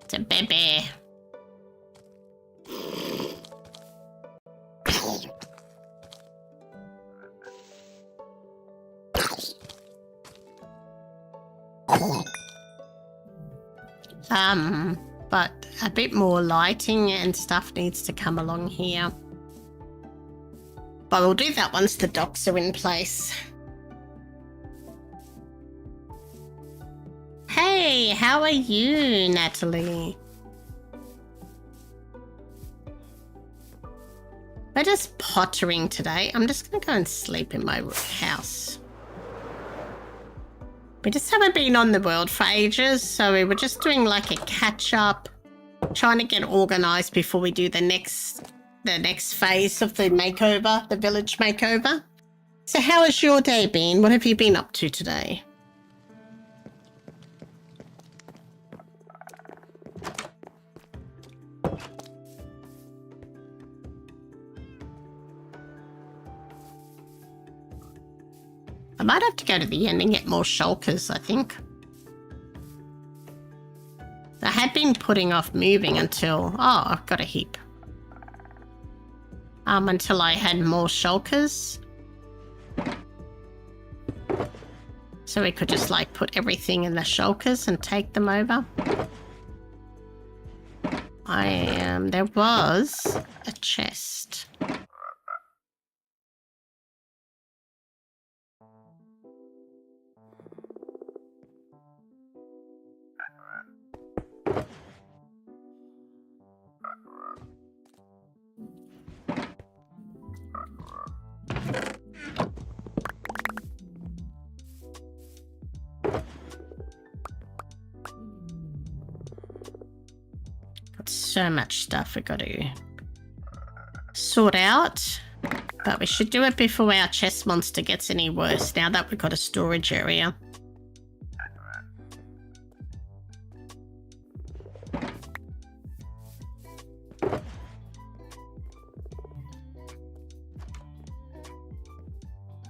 It's a baby. But a bit more lighting and stuff needs to come along here. But we'll do that once the docks are in place. Hey, how are you, Natalie? We're just pottering today. I'm just going to go and sleep in my house. We just haven't been on the world for ages, so we were just doing like a catch-up, trying to get organised before we do the next phase of the makeover, the village makeover. So how has your day been? What have you been up to today? I might have to go to the end and get more shulkers, I think. I had been putting off moving until... Oh, I've got a heap. Until I had more shulkers. So we could just, like, put everything in the shulkers and take them over. There was a chest. Got so much stuff we got to sort out, but we should do it before our chest monster gets any worse now that we've got a storage area.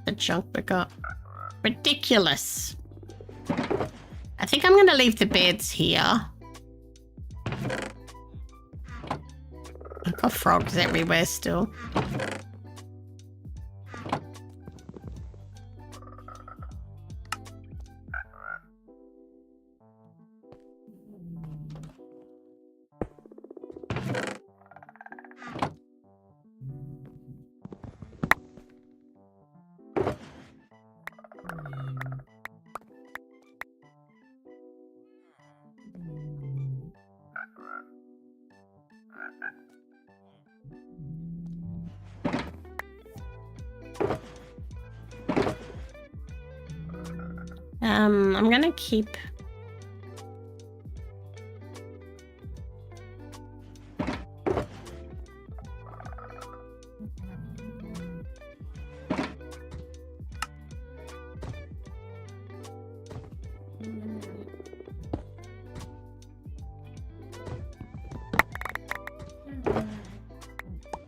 The junk we got. Ridiculous. I think I'm going to leave the beds here. I've got frogs everywhere still. I'm gonna keep...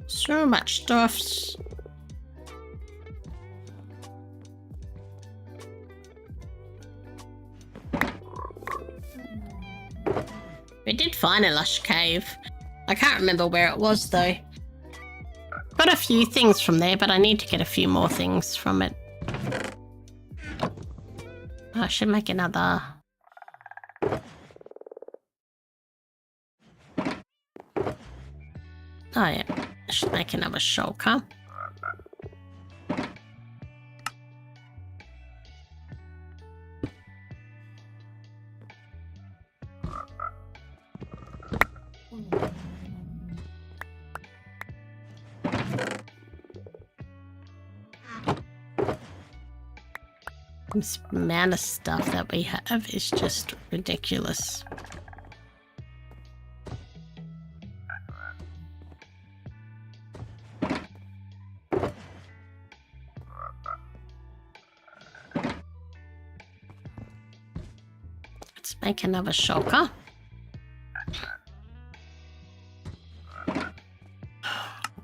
So much stuffs. We did find a lush cave. I can't remember where it was though. Got a few things from there, but I need to get a few more things from it. I should make another... Oh yeah, I should make another shulker. This amount of stuff that we have is just ridiculous. Make another shulker.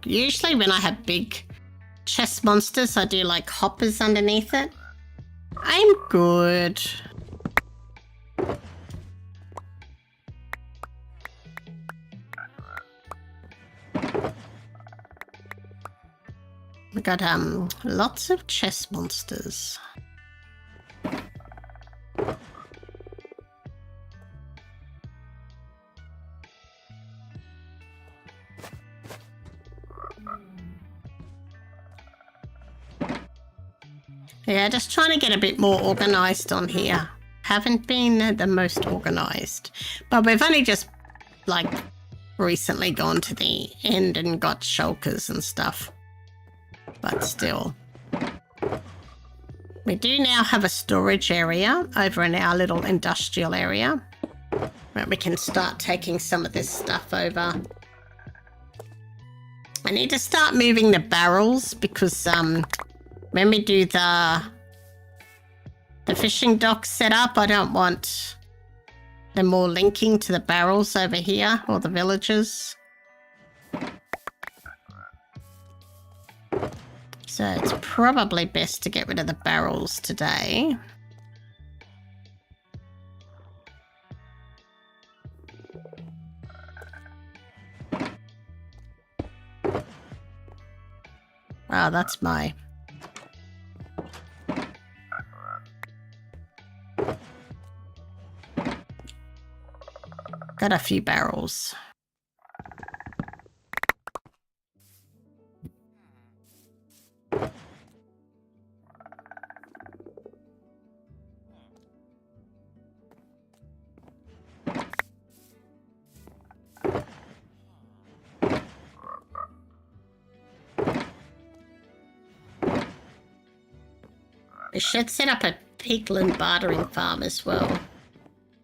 Usually when I have big chest monsters, I do like hoppers underneath it. I'm good. We got lots of chest monsters. Yeah, just trying to get a bit more organised on here. Haven't been the most organised. But we've only just, like, recently gone to the end and got shulkers and stuff. But still. We do now have a storage area over in our little industrial area. Where we can start taking some of this stuff over. I need to start moving the barrels because, when we do the fishing dock setup, I don't want them all linking to the barrels over here, or the villages. So it's probably best to get rid of the barrels today. Oh, that's my... Got a few barrels. We should set up a piglin bartering farm as well.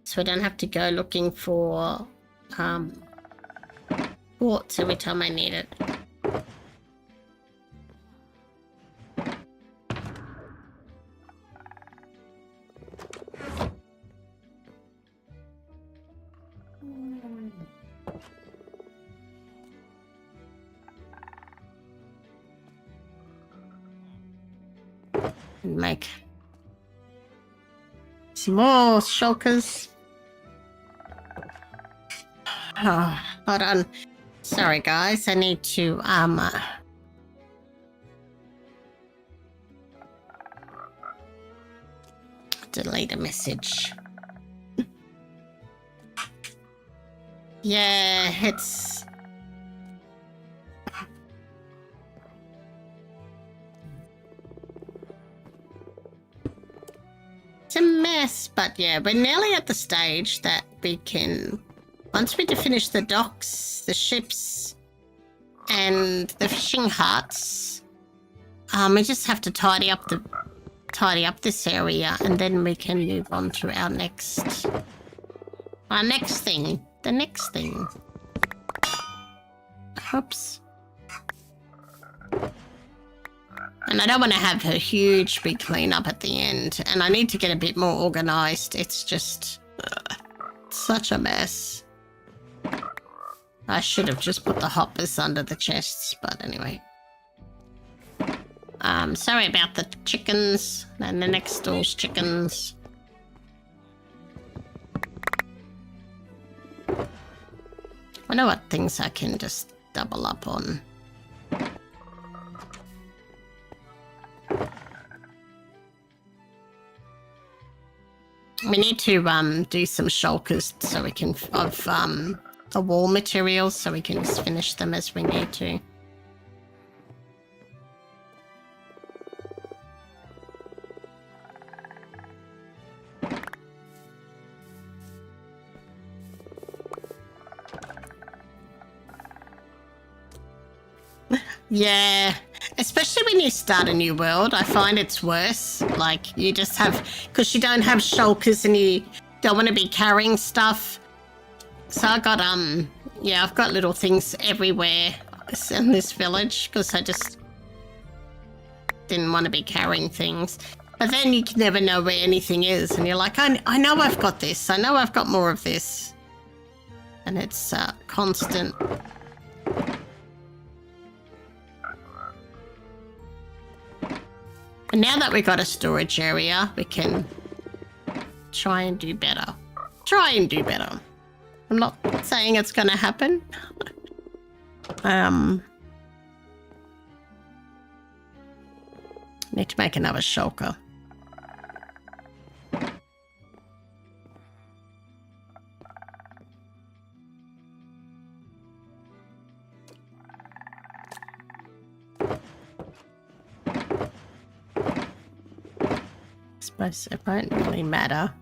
So we don't have to go looking for quartz every time I need it. Make some more shulkers. Oh, hold on. Sorry, guys. I need to, delete a message. Yeah, it's... It's a mess, but yeah, we're nearly at the stage that we can... Once we finish the docks, the ships, and the fishing huts, we just have to tidy up this area, and then we can move on to our next thing. The next thing. Oops. And I don't want to have a huge big cleanup at the end, and I need to get a bit more organised. It's just such a mess. I should have just put the hoppers under the chests, but anyway. Sorry about the chickens and the next door's chickens. I know what things I can just double up on. We need to do some shulkers so we can the wall materials so we can just finish them as we need to. Yeah, especially when you start a new world, I find it's worse. Like, you just have... Because you don't have shulkers and you don't want to be carrying stuff. So I got, yeah, I've got little things everywhere in this village because I just didn't want to be carrying things. But then you can never know where anything is, and you're like, I know I've got this. I know I've got more of this. And it's constant. And now that we've got a storage area, we can try and do better. Try and do better. I'm not saying it's going to happen. Need to make another shulker. I suppose it won't really matter.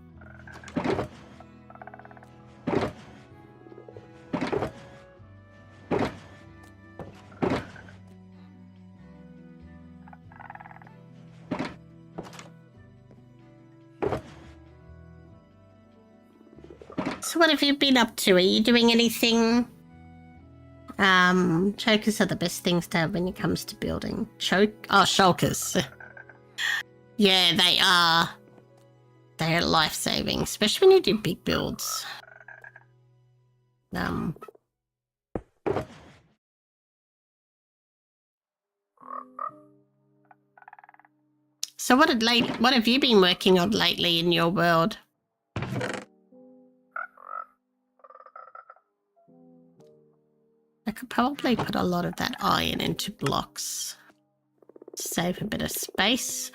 So what have you been up to? Are you doing anything? Chokers are the best things to have when it comes to building. Shulkers. Yeah, they are. They're life-saving, especially when you do big builds. So what have you been working on lately in your world? I could probably put a lot of that iron into blocks. Save a bit of space.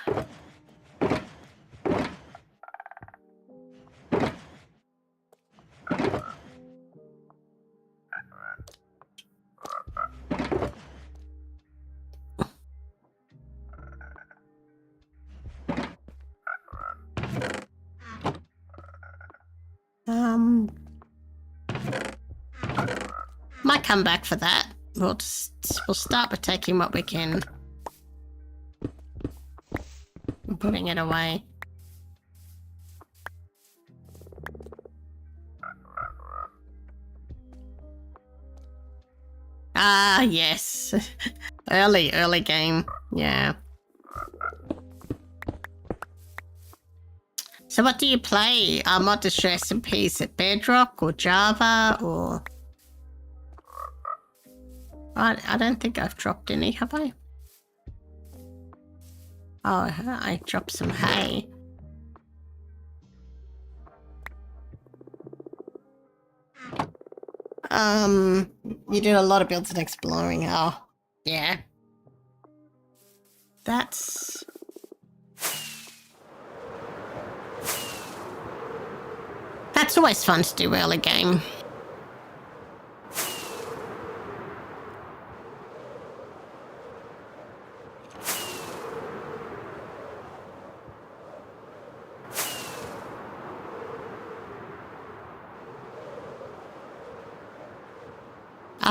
Might come back for that. We'll start with taking what we can and putting it away. Ah, yes. early game. Yeah. So what do you play? What is your SMP? Is it Bedrock or Java or... I don't think I've dropped any, have I? Oh, I dropped some hay. You did a lot of builds and exploring. Oh, yeah. That's always fun to do early game.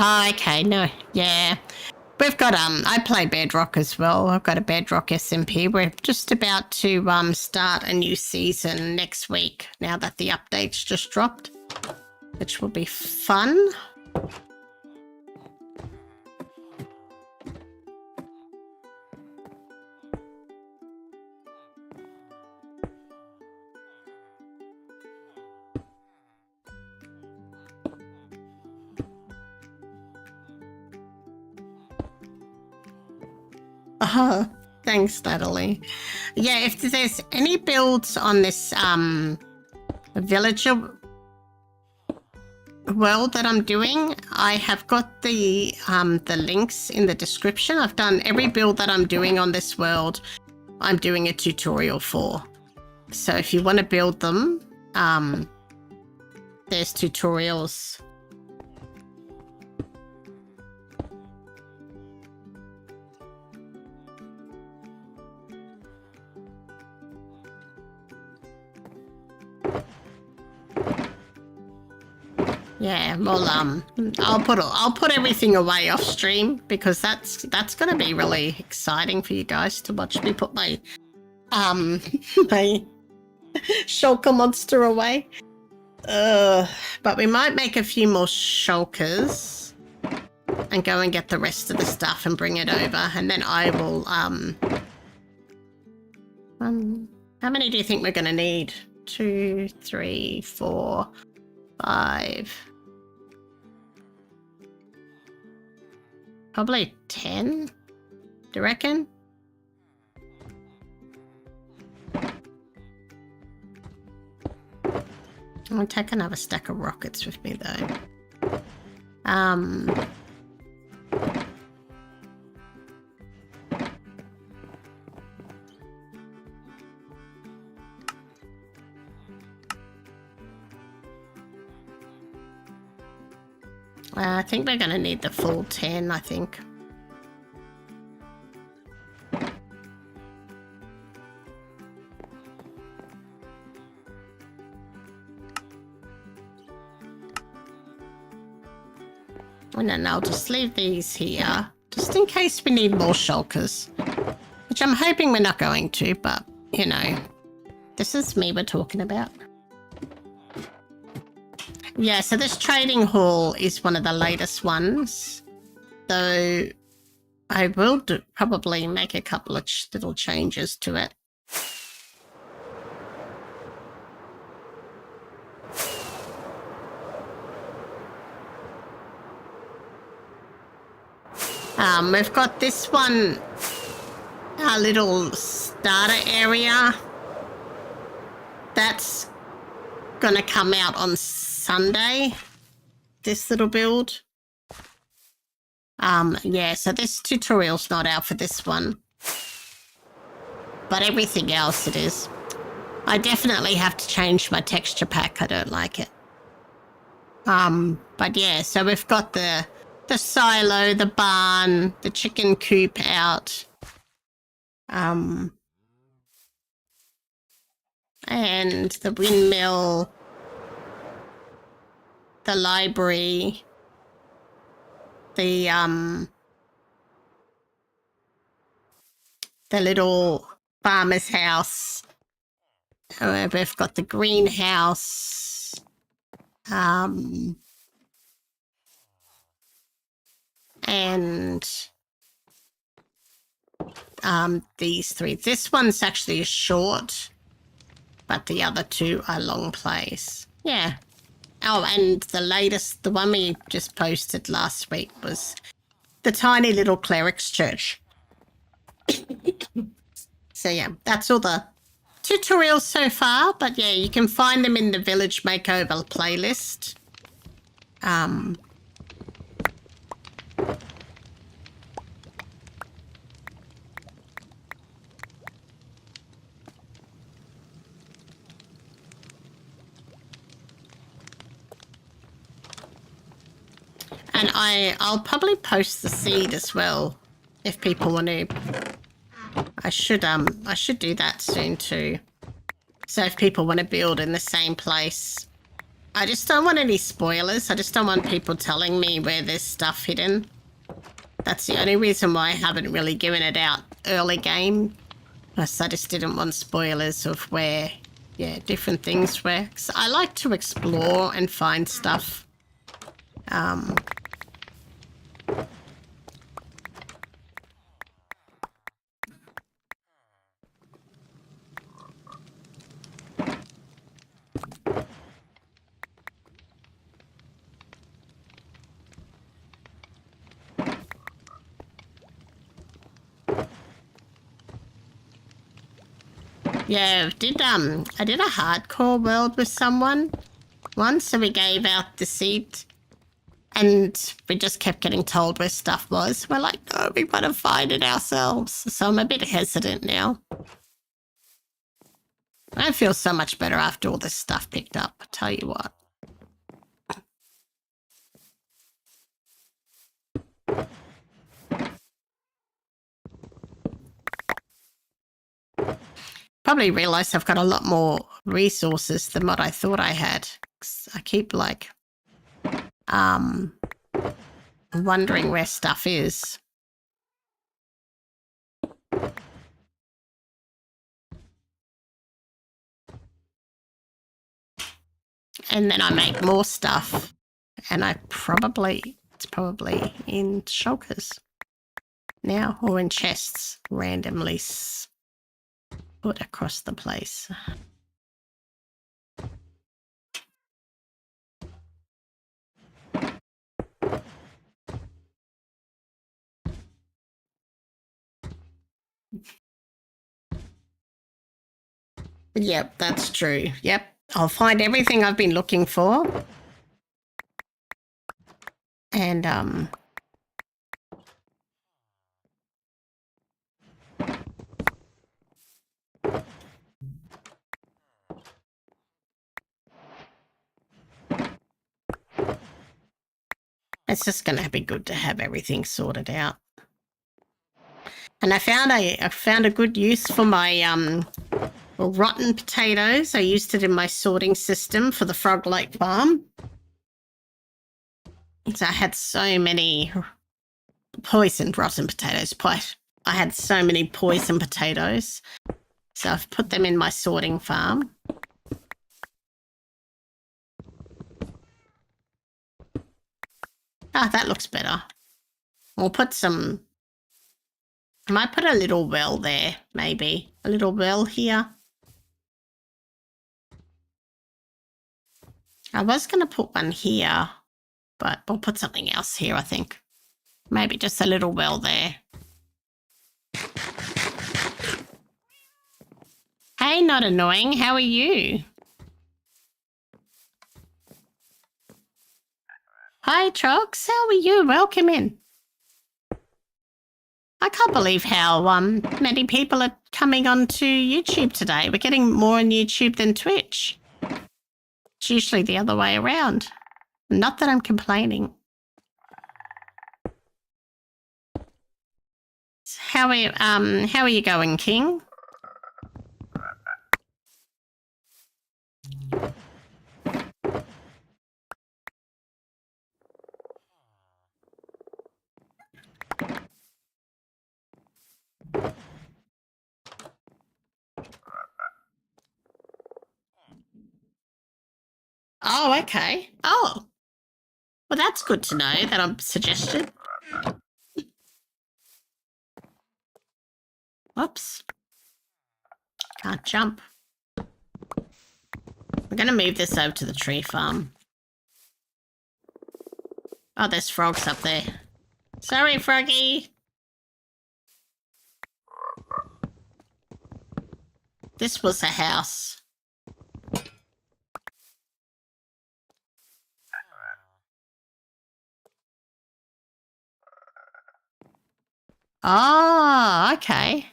Oh, okay, no, yeah. We've got, I play Bedrock as well. I've got a Bedrock SMP. We're just about to start a new season next week, now that the update's just dropped, which will be fun. Oh, thanks, Natalie. Yeah, if there's any builds on this villager world that I'm doing, I have got the links in the description. I've done every build that I'm doing on this world. I'm doing a tutorial for. So if you want to build them, there's tutorials. Yeah, well, I'll put everything away off stream because that's gonna be really exciting for you guys to watch me put my my shulker monster away. But we might make a few more shulkers and go and get the rest of the stuff and bring it over, and then I How many do you think we're going to need? 2, 3, 4, 5. Probably 10, do you reckon? I'll take another stack of rockets with me though. I think we're going to need the full 10, I think. And then I'll just leave these here, just in case we need more shulkers. Which I'm hoping we're not going to, but, you know, this is me we're talking about. Yeah, so this trading hall is one of the latest ones. So I will probably make a couple of little changes to it. We've got this one, our little starter area. That's going to come out on Sunday, this little build. Yeah, so this tutorial's not out for this one. But everything else it is. I definitely have to change my texture pack. I don't like it. But yeah, so we've got the silo, the barn, the chicken coop out. And the windmill, the library, the little farmer's house. We've got the greenhouse. And these three. This one's actually short, but the other two are long plays. Yeah. Oh, and the latest, the one we just posted last week was the tiny little cleric's church. So yeah, that's all the tutorials so far, but yeah, you can find them in the village makeover playlist. And I'll probably post the seed as well if people want to. I should do that soon too. So if people want to build in the same place. I just don't want any spoilers. I just don't want people telling me where there's stuff hidden. That's the only reason why I haven't really given it out early game. Plus I just didn't want spoilers of where, yeah, different things were. 'Cause I like to explore and find stuff. Yeah, I did a hardcore world with someone once, so we gave out the seed and we just kept getting told where stuff was. We're like, no, we want to find it ourselves. So I'm a bit hesitant now. I feel so much better after all this stuff picked up, I tell you what. Probably realised I've got a lot more resources than what I thought I had. I keep like wondering where stuff is. And then I make more stuff and it's probably in shulkers now or in chests randomly. put across the place. Yep, that's true. Yep. I'll find everything I've been looking for. And, it's just going to be good to have everything sorted out. And I found a good use for my rotten potatoes. I used it in my sorting system for the Frog Lake farm. So I had so many poisoned rotten potatoes. I had so many poison potatoes. So I've put them in my sorting farm. Ah, that looks better. We'll put some... I might put a little well there, maybe. A little well here. I was going to put one here, but we'll put something else here, I think. Maybe just a little well there. Hey, not annoying. How are you? Hi, Trox. How are you? Welcome in. I can't believe how many people are coming onto YouTube today. We're getting more on YouTube than Twitch. It's usually the other way around. Not that I'm complaining. How are you going, King? Oh, okay. Oh. Well, that's good to know that I'm suggested. Whoops. Can't jump. I'm going to move this over to the tree farm. Oh, there's frogs up there. Sorry, Froggy. This was a house. Oh, okay.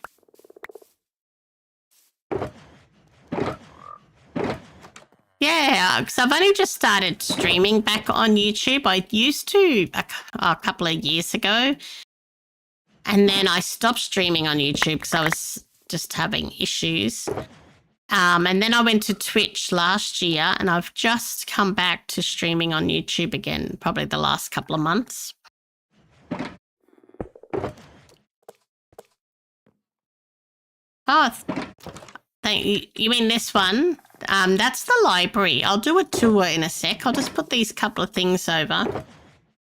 Yeah, because I've only just started streaming back on YouTube. I used to a couple of years ago. And then I stopped streaming on YouTube because I was just having issues. And then I went to Twitch last year, and I've just come back to streaming on YouTube again, probably the last couple of months. Oh, thank you. You mean this one? That's the library. I'll do a tour in a sec. I'll just put these couple of things over,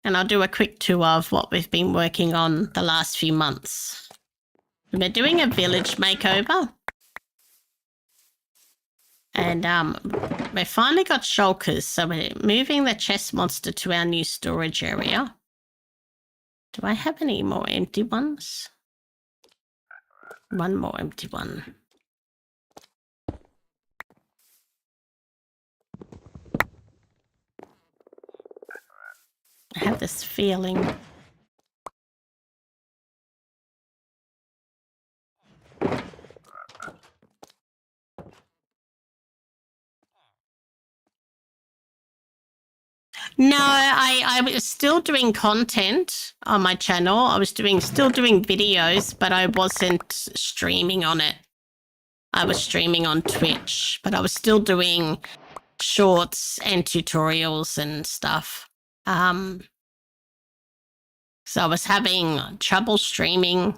and I'll do a quick tour of what we've been working on the last few months. We're doing a village makeover. And we finally got shulkers, so we're moving the chest monster to our new storage area. Do I have any more empty ones? One more empty one. I have this feeling. No, I was still doing content on my channel. I was still doing videos, but I wasn't streaming on it. I was streaming on Twitch, but I was still doing shorts and tutorials and stuff. So I was having trouble streaming.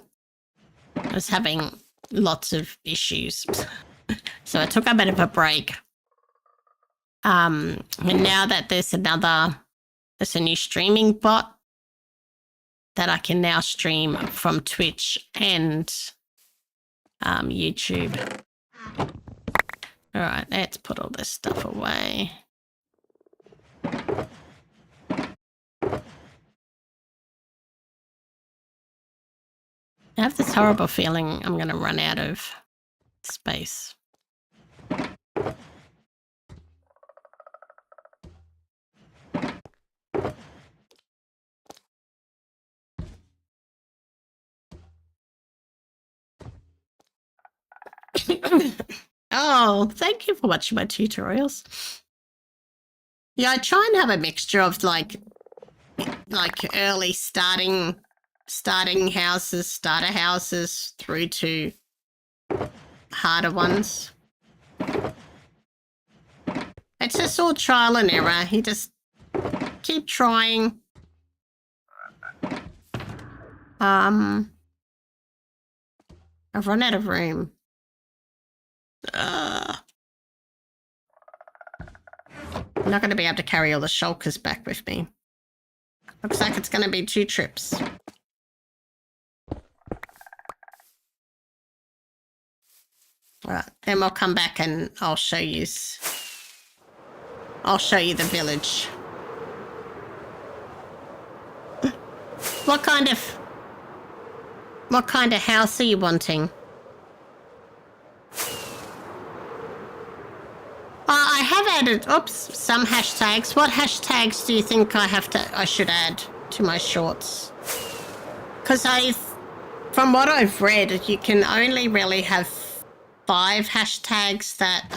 I was having lots of issues. So I took a bit of a break. And now that there's a new streaming bot that I can now stream from Twitch and YouTube. Alright, let's put all this stuff away. I have this horrible feeling I'm going to run out of space. Oh, thank you for watching my tutorials. Yeah, I try and have a mixture of like early starting houses, starter houses, through to harder ones. It's just all trial and error. You just keep trying. I've run out of room. I'm not going to be able to carry all the shulkers back with me. Looks like it's going to be 2 trips. Right, then we'll come back and I'll show you the village. What kind of house are you wanting? I have added, some hashtags. What hashtags do you think I should add to my shorts? Because from what I've read, you can only really have 5 hashtags that,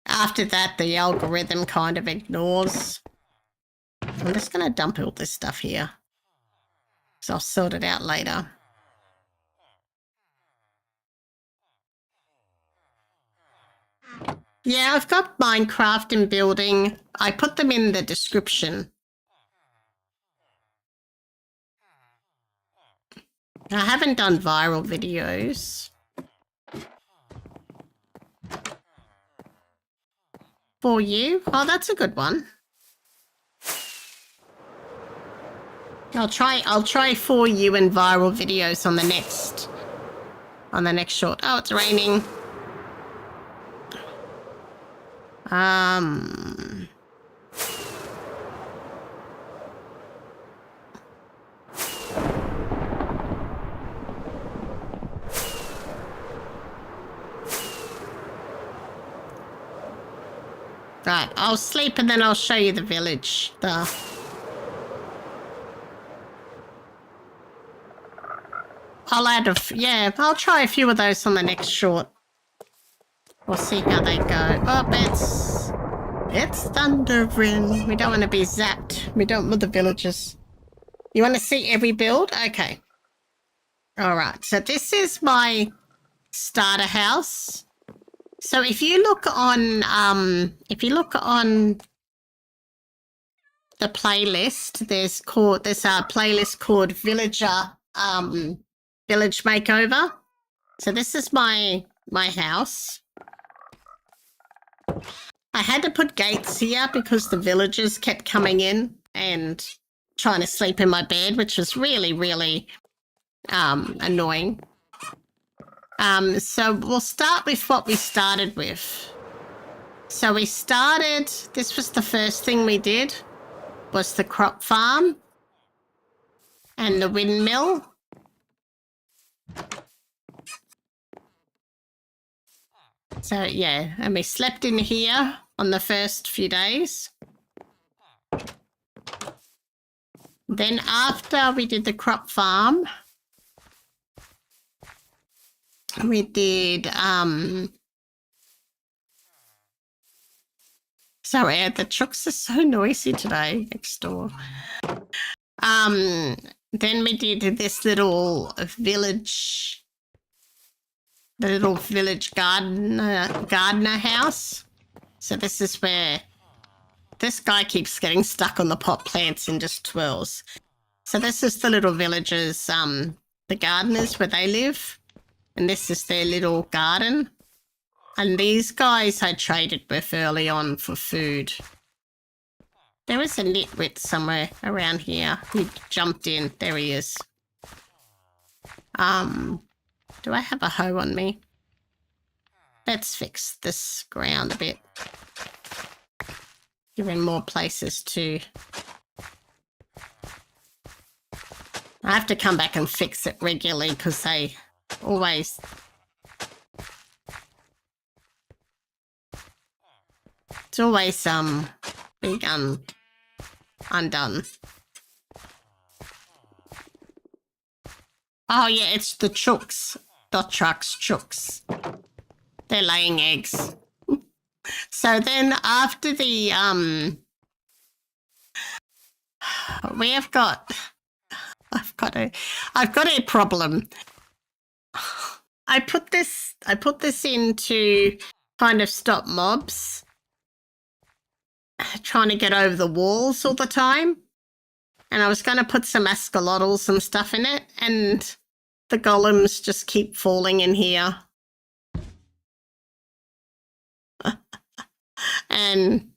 after that, the algorithm kind of ignores. I'm just going to dump all this stuff here, so I'll sort it out later. Yeah, I've got Minecraft and building. I put them in the description. I haven't done viral videos. For you? Oh, that's a good one. I'll try for you and viral videos on the next short. Oh, it's raining. Right, I'll sleep and then I'll show you the village. I'll try a few of those on the next short. We'll see how they go. Oh, it's thundering. We don't want to be zapped. We don't want the villagers. You want to see every build? Okay. All right. So this is my starter house. So if you look on the playlist, there's a playlist called Villager Village Makeover. So this is my house. I had to put gates here because the villagers kept coming in and trying to sleep in my bed, which was really, really annoying. So we'll start with what we started with. So this was the first thing we did, was the crop farm and the windmill. So yeah, and we slept in here on the first few days. Then after we did the crop farm, we did, sorry, the trucks are so noisy today next door. Then we did this little village, gardener house. So this is where this guy keeps getting stuck on the pot plants and just twirls. So this is the little villagers, the gardeners where they live. And this is their little garden. And these guys I traded with early on for food. There is a nitwit somewhere around here who jumped in. There he is. Do I have a hoe on me? Let's fix this ground a bit. Give him more places to... I have to come back and fix it regularly because they always... It's always big undone. Oh yeah, it's the chooks. Dot trucks, chooks. They're laying eggs. So then after the we have got I've got a problem. I put this in to kind of stop mobs trying to get over the walls all the time. And I was going to put some axolotls and stuff in it, and the golems just keep falling in here. And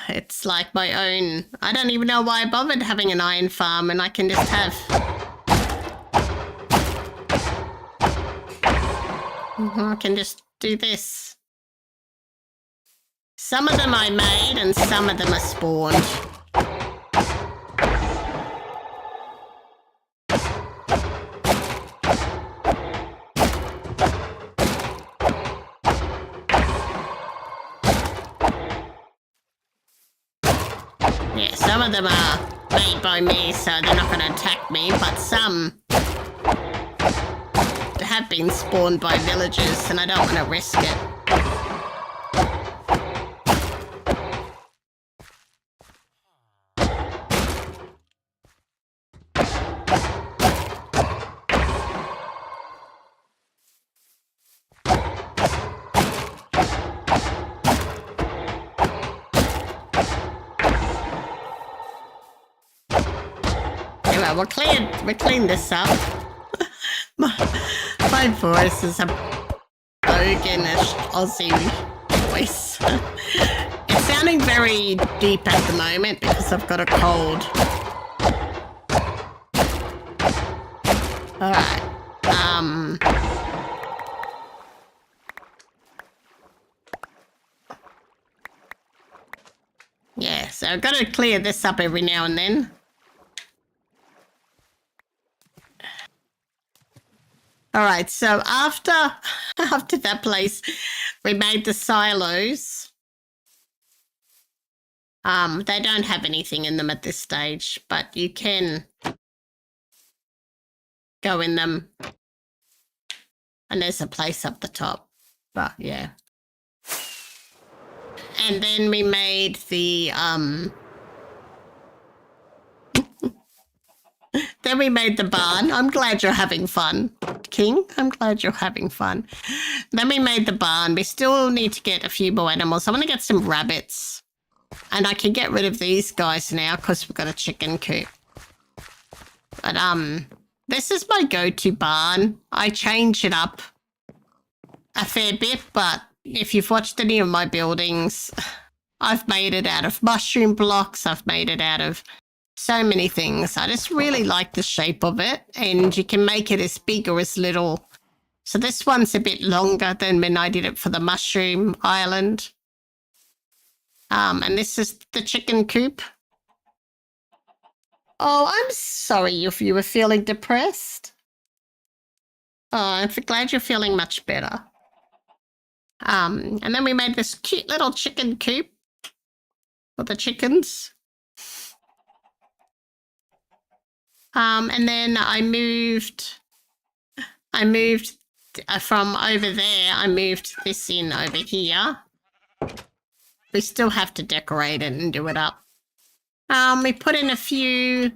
it's like my own... I don't even know why I bothered having an iron farm, and I can just have... I can just do this. Some of them I made, and some of them are spawned. Yeah, some of them are made by me, so they're not going to attack me, but some have been spawned by villagers, and I don't want to risk it. We'll clean this up. My voice is a bogenish Aussie voice. It's sounding very deep at the moment because I've got a cold. Alright. Yeah, so I've got to clear this up every now and then. All right, so after that place, we made the silos. They don't have anything in them at this stage, but you can go in them. And there's a place up the top, but yeah. And then we made the, then we made the barn. I'm glad you're having fun, King. I'm glad you're having fun. Then we made the barn. We still need to get a few more animals. I want to get some rabbits. And I can get rid of these guys now because we've got a chicken coop. But this is my go-to barn. I change it up a fair bit, but if you've watched any of my buildings, I've made it out of mushroom blocks. I've made it out of so many things. I just really like the shape of it, and you can make it as big or as little. So this one's a bit longer than when I did it for the mushroom island. And this is the chicken coop. Oh, I'm sorry if you were feeling depressed. Oh, I'm glad you're feeling much better. And then we made this cute little chicken coop for the chickens. And then I moved from over there, I moved this in over here. We still have to decorate it and do it up. We put in a few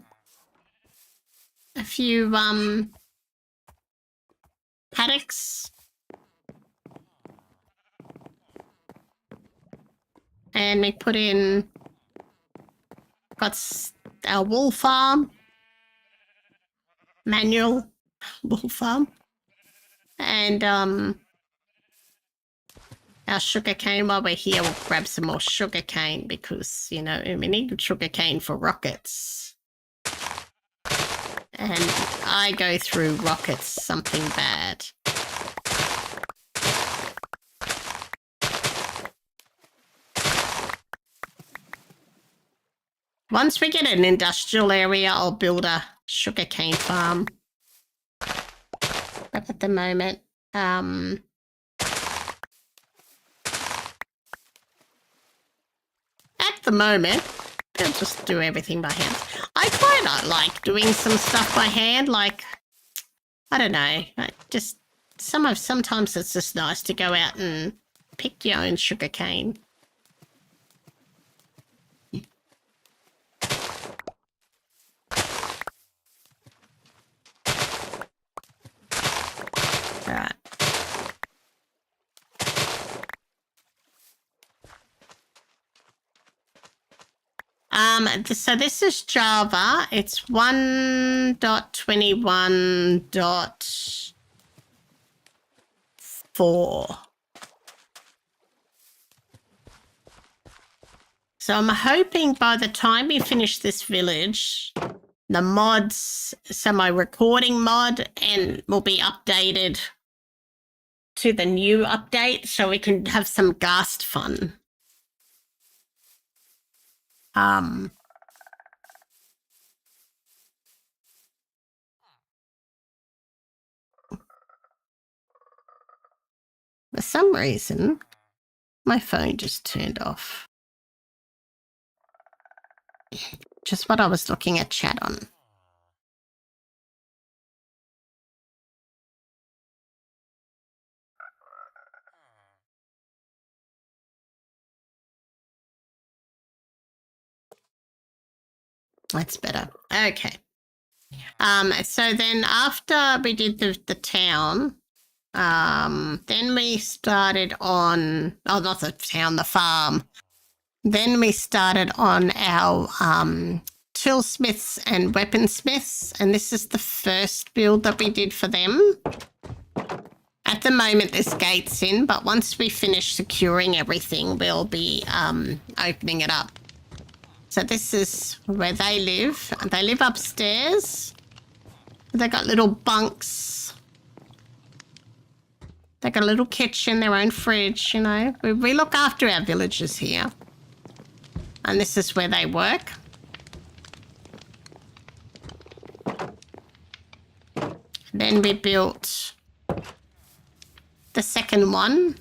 paddocks. And we put in, got our wool farm. Manual wool farm. And our our sugarcane. While we're here, we'll grab some more sugarcane because, you know, we need sugarcane for rockets. And I go through rockets something bad. Once we get an industrial area, I'll build a sugarcane farm. But at the moment, at the moment, I'll just do everything by hand. I quite like doing some stuff by hand, like, I don't know, just sometimes it's just nice to go out and pick your own sugarcane. Alright. So this is Java. It's 1.21.4. So I'm hoping by the time we finish this village, the mods, so my recording mod and will be updated to the new update so we can have some ghast fun. For some reason, my phone just turned off. Just what I was looking at chat on. That's better. Okay. So then after we did the town, then we started on, oh, not the town, the farm. Then we started on our toolsmiths and weaponsmiths, and this is the first build that we did for them. At the moment, this gate's in, but once we finish securing everything, we'll be opening it up. So this is where they live. They live upstairs. They got little bunks. They got a little kitchen, their own fridge, you know. We look after our villagers here. And this is where they work. Then we built the second one.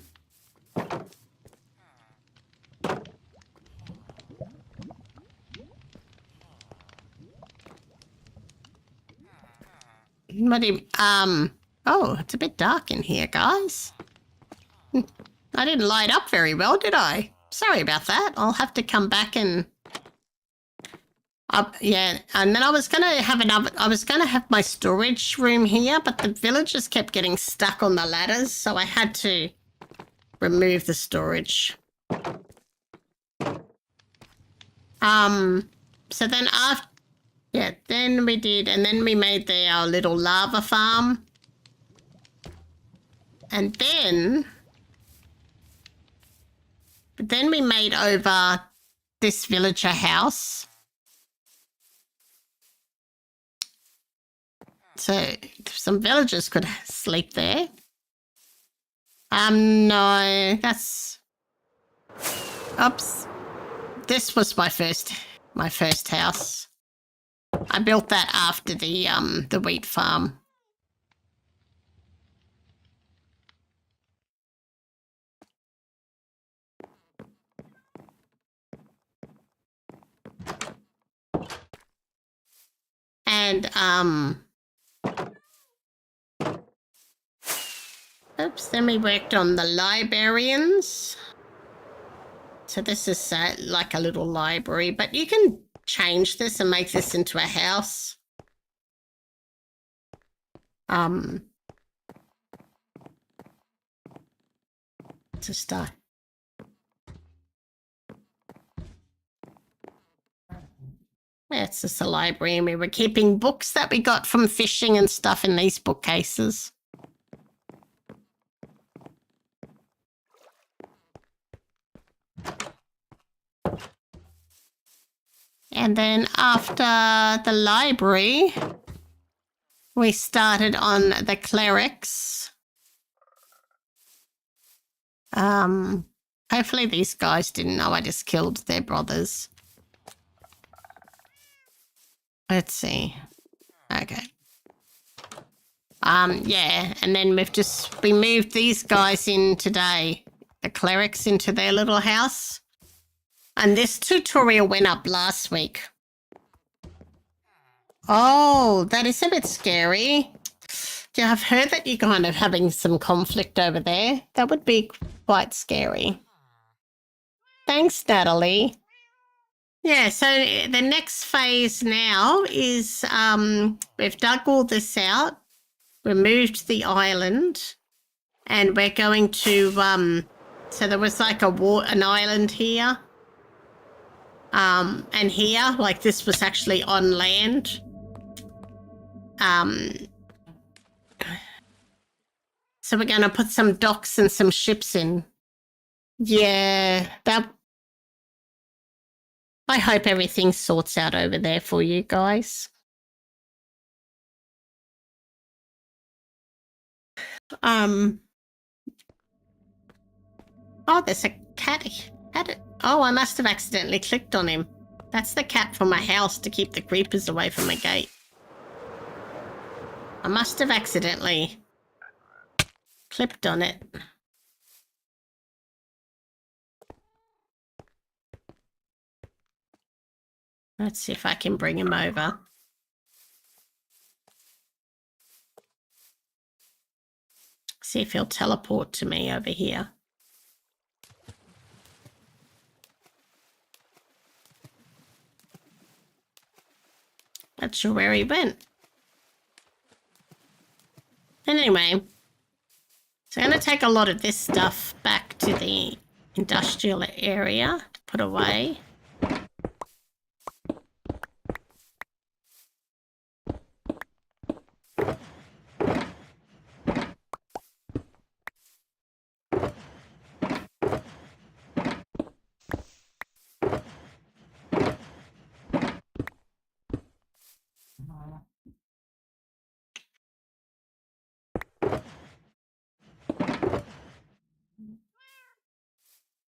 Oh, it's a bit dark in here, guys. I didn't light up very well, did I? Sorry about that. I'll have to come back and... yeah, and then I was going to have my storage room here, but the villagers kept getting stuck on the ladders, so I had to remove the storage. So then after... Yeah, then we did, and then we made our little lava farm. And then we made over this villager house. So some villagers could sleep there. No, that's... Oops. This was my first house. I built that after the wheat farm. And oops, then we worked on the librarians. So this is like a little library, but you can change this and make this into a house. To start. Yeah, it's just a library, and we were keeping books that we got from fishing and stuff in these bookcases. And then after the library, we started on the clerics. Hopefully these guys didn't know I just killed their brothers. Let's see. Okay. Yeah, and then we moved these guys in today, the clerics, into their little house. And this tutorial went up last week. Oh, that is a bit scary. Yeah, I've heard that you're kind of having some conflict over there. That would be quite scary. Thanks, Natalie. Yeah, so the next phase now is we've dug all this out, removed the island, and we're going to so there was like an island here. And here, like this was actually on land. So we're going to put some docks and some ships in. Yeah, I hope everything sorts out over there for you guys. Oh, there's a cat. Oh, I must have accidentally clicked on him. That's the cat from my house to keep the creepers away from my gate. I must have accidentally clicked on it. Let's see if I can bring him over. See if he'll teleport to me over here. Not sure where he went. Anyway, so I'm going to take a lot of this stuff back to the industrial area to put away.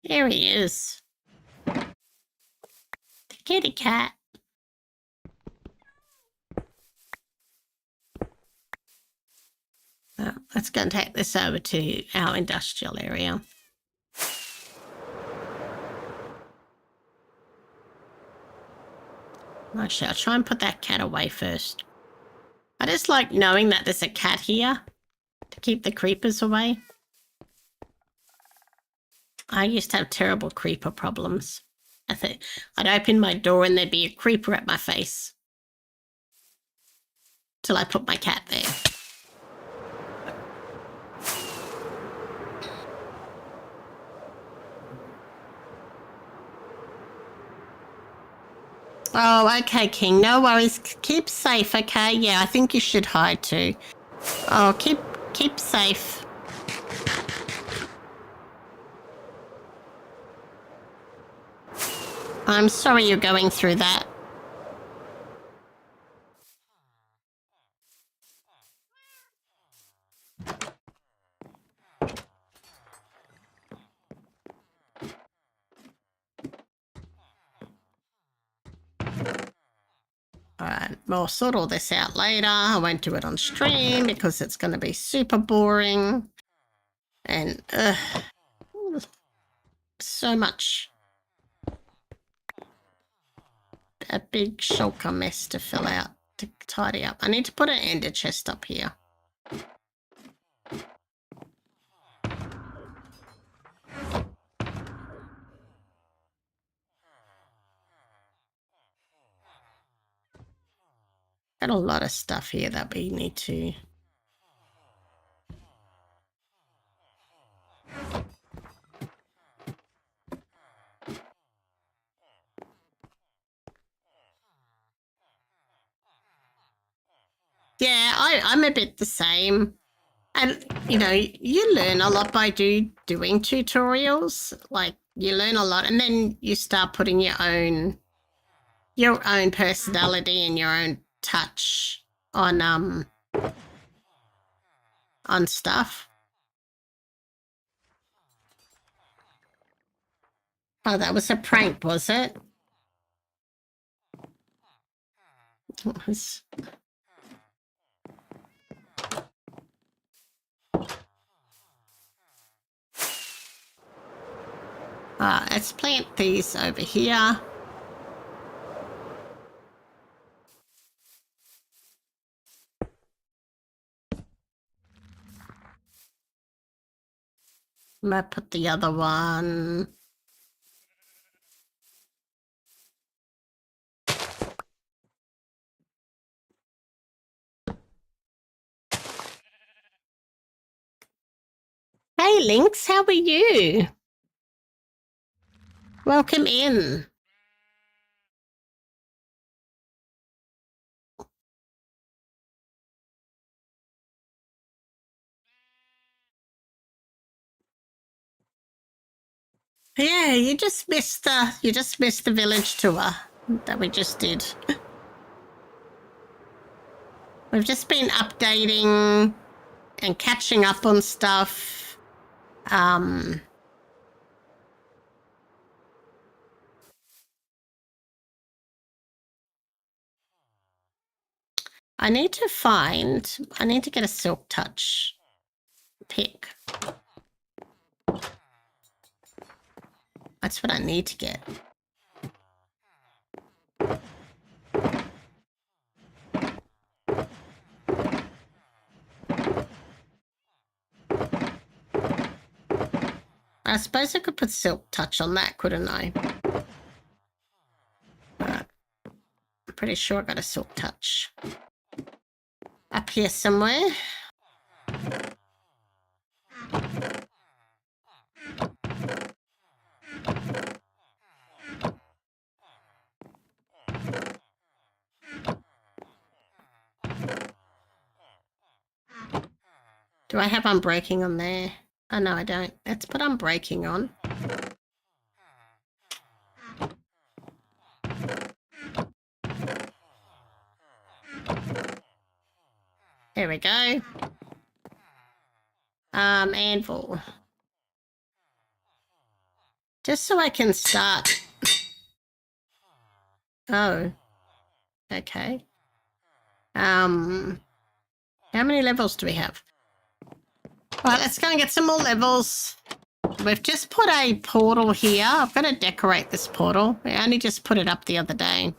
There he is. The kitty cat. Well, let's go and take this over to our industrial area. Actually, I'll try and put that cat away first. I just like knowing that there's a cat here to keep the creepers away. I used to have terrible creeper problems. I'd open my door and there'd be a creeper at my face. Till I put my cat there. Oh, okay, King. No worries. Keep safe, okay? Yeah, I think you should hide too. Oh, keep safe. I'm sorry you're going through that. Alright, we'll sort all this out later. I won't do it on stream because it's going to be super boring. And, so much. A big shulker mess to fill out, to tidy up. I need to put an ender chest up here. Got a lot of stuff here that we need to... Yeah, I'm a bit the same. And, you know, you learn a lot by doing tutorials. Like, you learn a lot and then you start putting your own your own personality and your own touch on stuff. Oh, that was a prank, was it? It was... let's plant these over here. I'm gonna put the other one. Hey, Lynx, how are you? Welcome in. Yeah, you just missed the village tour that we just did. We've just been updating and catching up on stuff. I need to get a silk touch pick. That's what I need to get. I suppose I could put silk touch on that, couldn't I? But I'm pretty sure I got a silk touch up here somewhere. Do I have unbreaking on there? Oh, no, I don't. Let's put unbreaking on. There we go. Anvil. Just so I can start. Oh. Okay. How many levels do we have? Right, let's go and get some more levels. We've just put a portal here. I'm going to decorate this portal. I only just put it up the other day.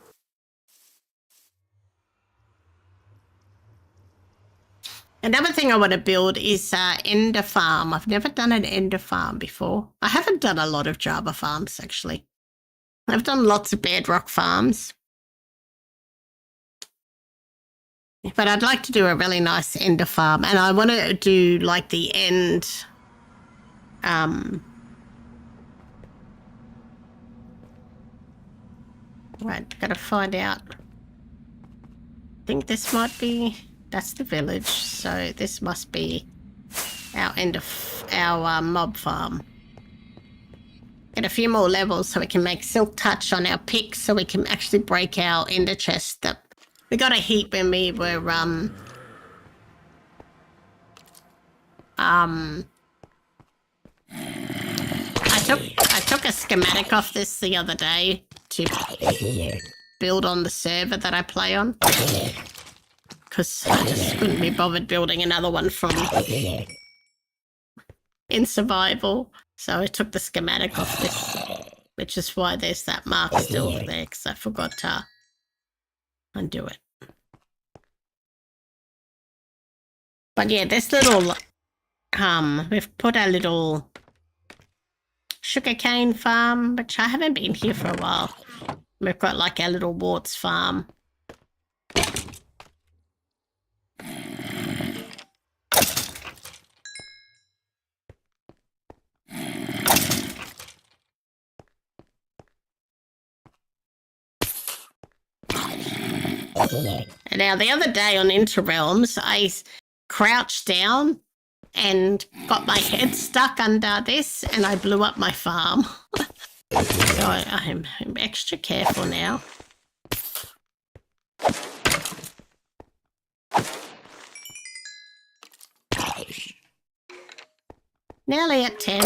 Another thing I want to build is ender farm. I've never done an ender farm before. I haven't done a lot of Java farms, actually. I've done lots of bedrock farms. But I'd like to do a really nice ender farm, and I want to do like the end. Right, gotta find out. I think this might be. That's the village, so this must be our our mob farm. Get a few more levels so we can make silk touch on our picks, so we can actually break our ender chest that we got a heap when we were I took a schematic off this the other day to build on the server that I play on, because I just couldn't be bothered building another one from in survival. So I took the schematic off this, which is why there's that mark still there, because I forgot to undo it. But yeah, this little we've put a little sugarcane farm, which I haven't been here for a while. We've got like our little warts farm. Now, the other day on Interrealms, I crouched down and got my head stuck under this, and I blew up my farm. So I'm extra careful now. Nearly at 10.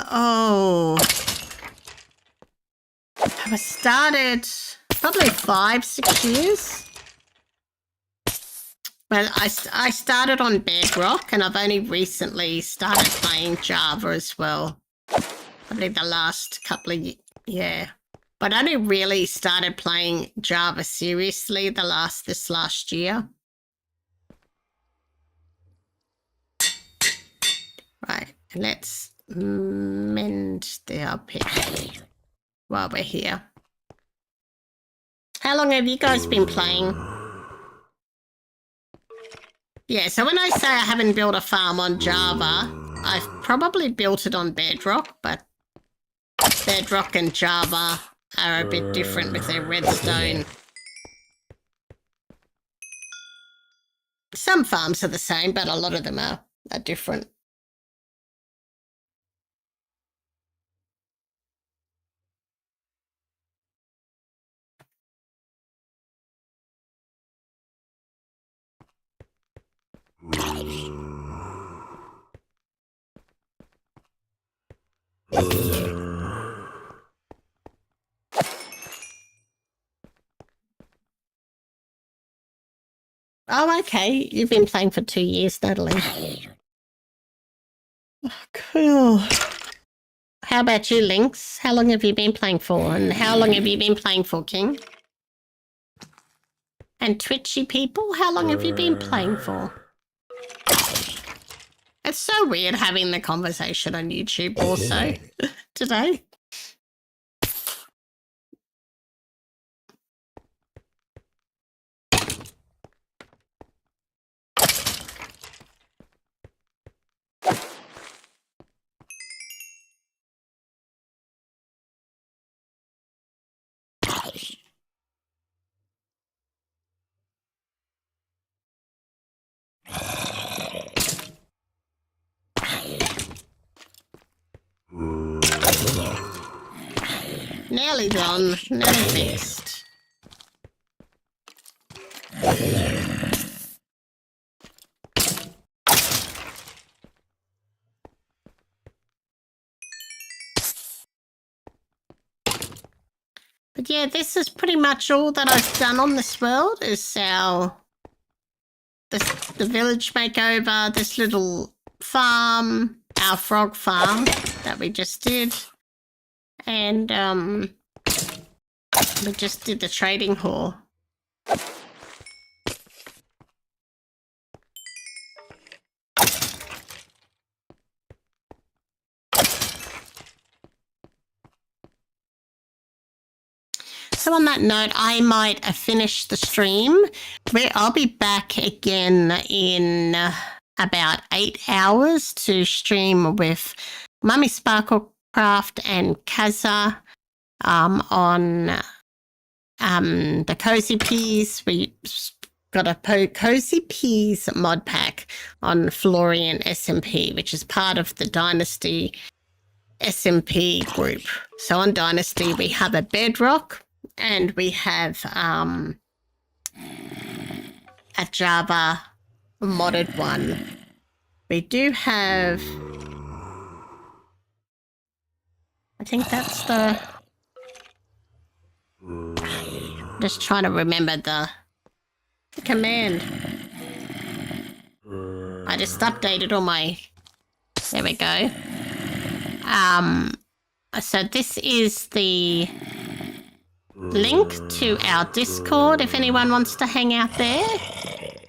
Oh. I started probably 5-6 years. Well, I started on Bedrock, and I've only recently started playing Java as well. Probably the last couple of yeah. But I only really started playing Java seriously this last year. Right, let's mend the pick while we're here. How long have you guys been playing? Yeah, so when I say I haven't built a farm on Java, I've probably built it on Bedrock, but Bedrock and Java are a bit different with their redstone. Some farms are the same, but a lot of them are different. Oh, okay. You've been playing for 2 years, Natalie. Oh, cool. How about you, Lynx? How long have you been playing for? And how long have you been playing for, King? And Twitchy people, how long have you been playing for? It's so weird having the conversation on YouTube also today. Nearly done, nearly fixed. But yeah, this is pretty much all that I've done on this world, is the village makeover, this little farm, our frog farm that we just did. And we just did the trading hall. So on that note, I might finish the stream. I'll be back again in about 8 hours to stream with Mummy Sparklecraft and Kaza on the Cozy Peas. We got a Cozy Peas mod pack on Florian SMP, which is part of the Dynasty SMP group. So on Dynasty, we have a Bedrock and we have a Java modded one. We do have, I think that's the, just trying to remember the command. I just updated all my, there we go. So this is the link to our Discord. If anyone wants to hang out there,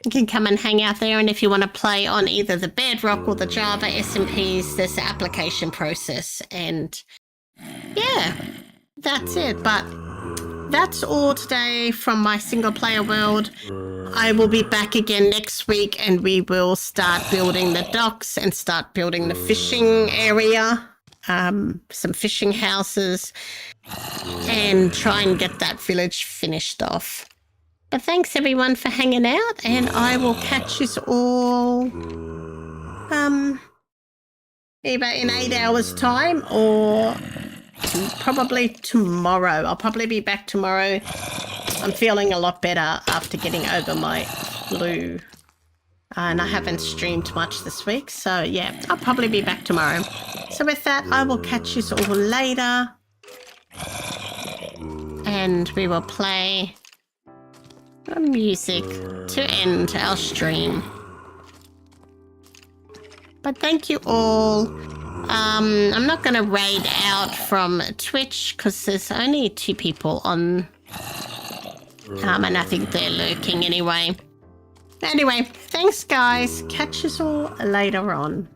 you can come and hang out there. And if you want to play on either the Bedrock or the Java SMPs, there's the application process. And yeah, that's it. But that's all today from my single player world. I will be back again next week and we will start building the docks and start building the fishing area, some fishing houses, and try and get that village finished off. But thanks everyone for hanging out, and I will catch you all either in 8 hours' time or probably tomorrow. I'll probably be back tomorrow. I'm feeling a lot better after getting over my flu. And I haven't streamed much this week, so yeah, I'll probably be back tomorrow. So with that, I will catch you all later. And we will play music to end our stream. But thank you all. I'm not going to raid out from Twitch because there's only 2 people on. And I think they're lurking anyway. Anyway, thanks guys. Catch us all later on.